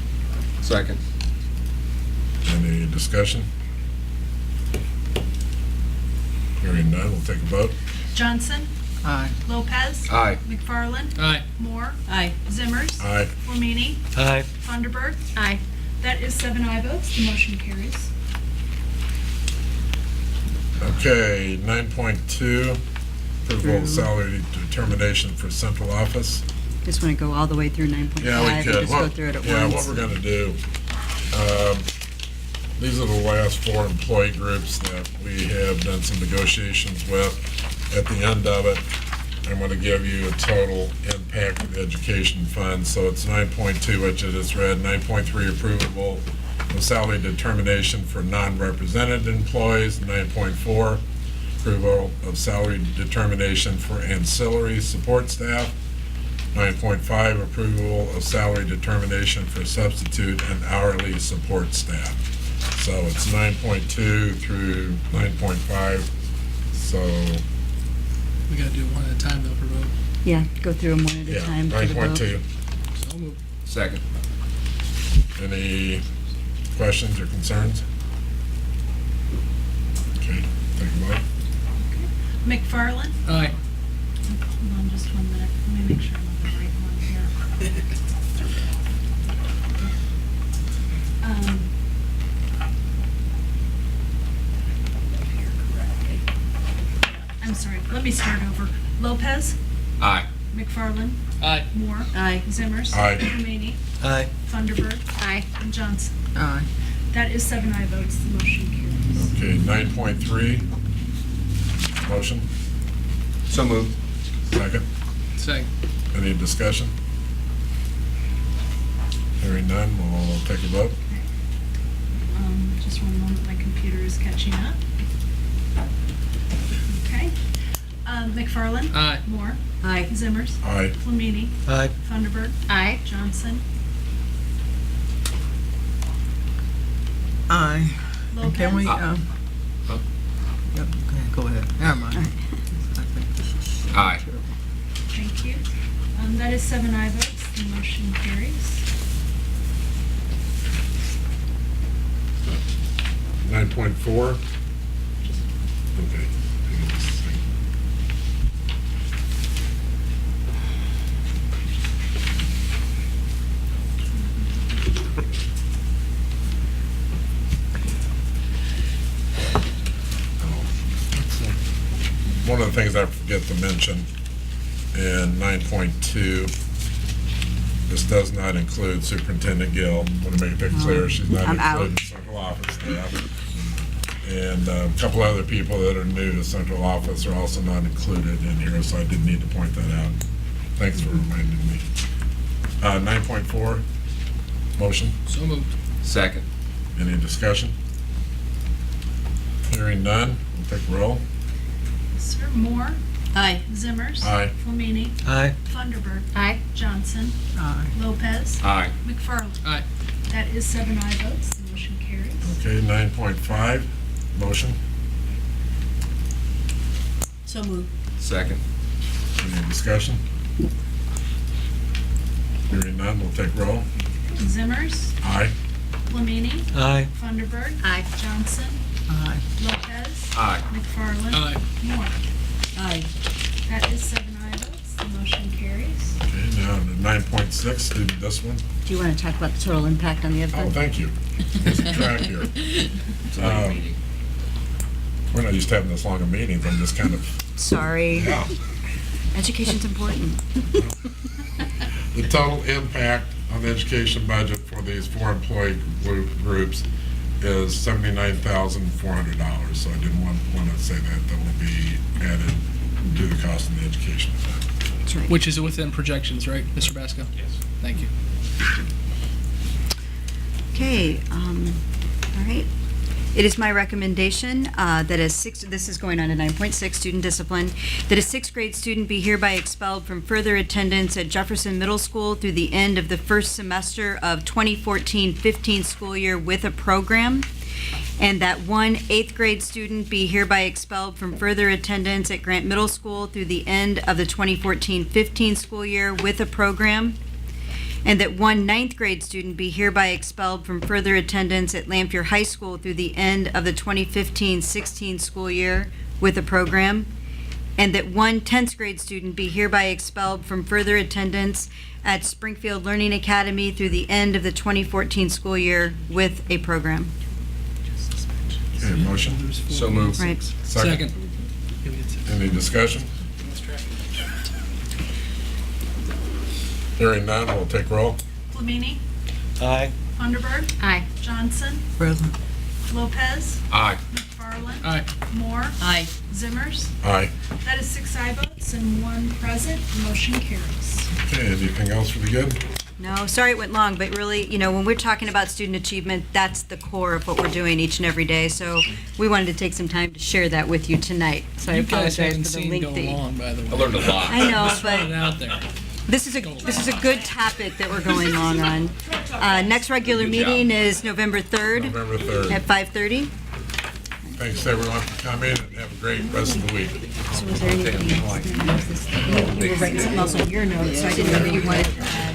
Second. Any discussion? Hearing none, we'll take a vote. Johnson. Aye. Lopez. Aye. McFarland. Aye. Moore. Aye. Zimmers. Aye. Flamini. Aye. Funderburg. Aye. That is 7 aye votes. The motion carries. Okay, 9.2, approval of salary determination for central office. Just want to go all the way through 9.5 Yeah, we and could. just go through it at Yeah, once. what we're gonna do, these are the last 4 employee groups that we have done some negotiations with. At the end of it, I'm gonna give you a total impact of the education fund. So it's 9.2, which I just read, 9.3 approval of salary determination for non-represented employees, 9.4 approval of salary determination for ancillary support staff, 9.5 approval of salary determination for substitute and hourly support staff. So it's 9.2 through 9.5, so, We gotta do it one at a time though for vote. Yeah, go through them one at a yeah, time for the vote. 9.2. So moved. Second. Any questions or concerns? Okay, take a vote. McFarland. Aye. Hold on just 1 minute. Let me make sure I'm on the right one here. I'm sorry. Let me start over. Lopez. Aye. McFarland. Aye. Moore. Aye. Zimmers. Aye. Flamini. Aye. Funderburg. Aye. And Johnson. Aye. That is 7 aye votes, the motion carries. Okay, 9.3. Motion, So moved. second. Second. Any discussion? Hearing none, we'll take a vote. Just one moment, my computer is catching up. Okay. McFarland? Aye. Moore? Aye. Zimmers? Aye. Flamini? Aye. Thunderbird? Aye. Johnson? Aye. And can we, Lopez? yep, okay, go ahead. Never mind. I think this is Aye. terrible. Thank you. That is 7 aye votes, the motion carries. 9.4. Okay. Hang on just a second. One of the things I forget to mention in 9.2, this does not include Superintendent Gill. Want to make that clear, she's not I'm out. included central office staff. And a couple other people that are new to central office are also not included in here, so I did need to point that out. Thanks for reminding me. 9.4, motion, So moved. Second. any discussion? Hearing none, we'll take a roll. Sir Moore? Aye. Zimmers? Aye. Flamini? Aye. Thunderbird? Aye. Johnson? Aye. Lopez? Aye. McFarland? Aye. That is 7 aye votes, the motion carries. Okay, 9.5, motion, So moved. Second. any discussion? Hearing none, we'll take roll. Zimmers? Aye. Flamini? Aye. Thunderbird? Aye. Johnson? Aye. Lopez? Aye. McFarland? Aye. Moore? Aye. That is 7 aye votes, the motion carries. Okay, now to 9.6, do this one. Do you want to talk about the total impact on the other Oh, fund? thank you. Losing track here. It's a late meeting. We're not used to having this long of meetings, I'm just kind of, Sorry. yeah. Education's important. The total impact on the education budget for these 4 employee groups is $79,400. So I didn't want to say that will be added to the cost of the education fund. That's right. Which is within projections, right, Mr. Basco? Yes. Thank you. Okay, all right. It is my recommendation that this is going on to 9.6, student discipline, that a 6th grade student be hereby expelled from further attendance at Jefferson Middle School through the end of the first semester of 2014-15 school year with a program, and that one 8th grade student be hereby expelled from further attendance at Grant Middle School through the end of the 2014-15 school year with a program, and that one 9th grade student be hereby expelled from further attendance at Lampier High School through the end of the 2015-16 school year with a program, and that one 10th grade student be hereby expelled from further attendance at Springfield Learning Academy through the end of the 2014 school year with a program. Okay, motion, So moved. Right. second. Any discussion? Hearing none, we'll take roll. Flamini? Aye. Thunderbird? Aye. Johnson? Present. Lopez? Aye. McFarland? Aye. Moore? Aye. Zimmers? Aye. That is 6 aye votes and 1 present, the motion carries. Okay, anything else for the good? No, sorry it went long, but really, when we're talking about student achievement, that's the core of what we're doing each and every day. So we wanted to take some time to share that with you tonight. So I You guys apologize haven't for the seen go lengthy. long, by the way. I learned a lot. I know, Just throwing it but out there. this is a good topic that we're going long on. Next regular Good job. meeting is November 3rd November 3rd. at 5:30. Thanks everyone for coming and have a great rest of the week. So was there anything else? You were writing something else on your notes, so I didn't know that you wanted to add.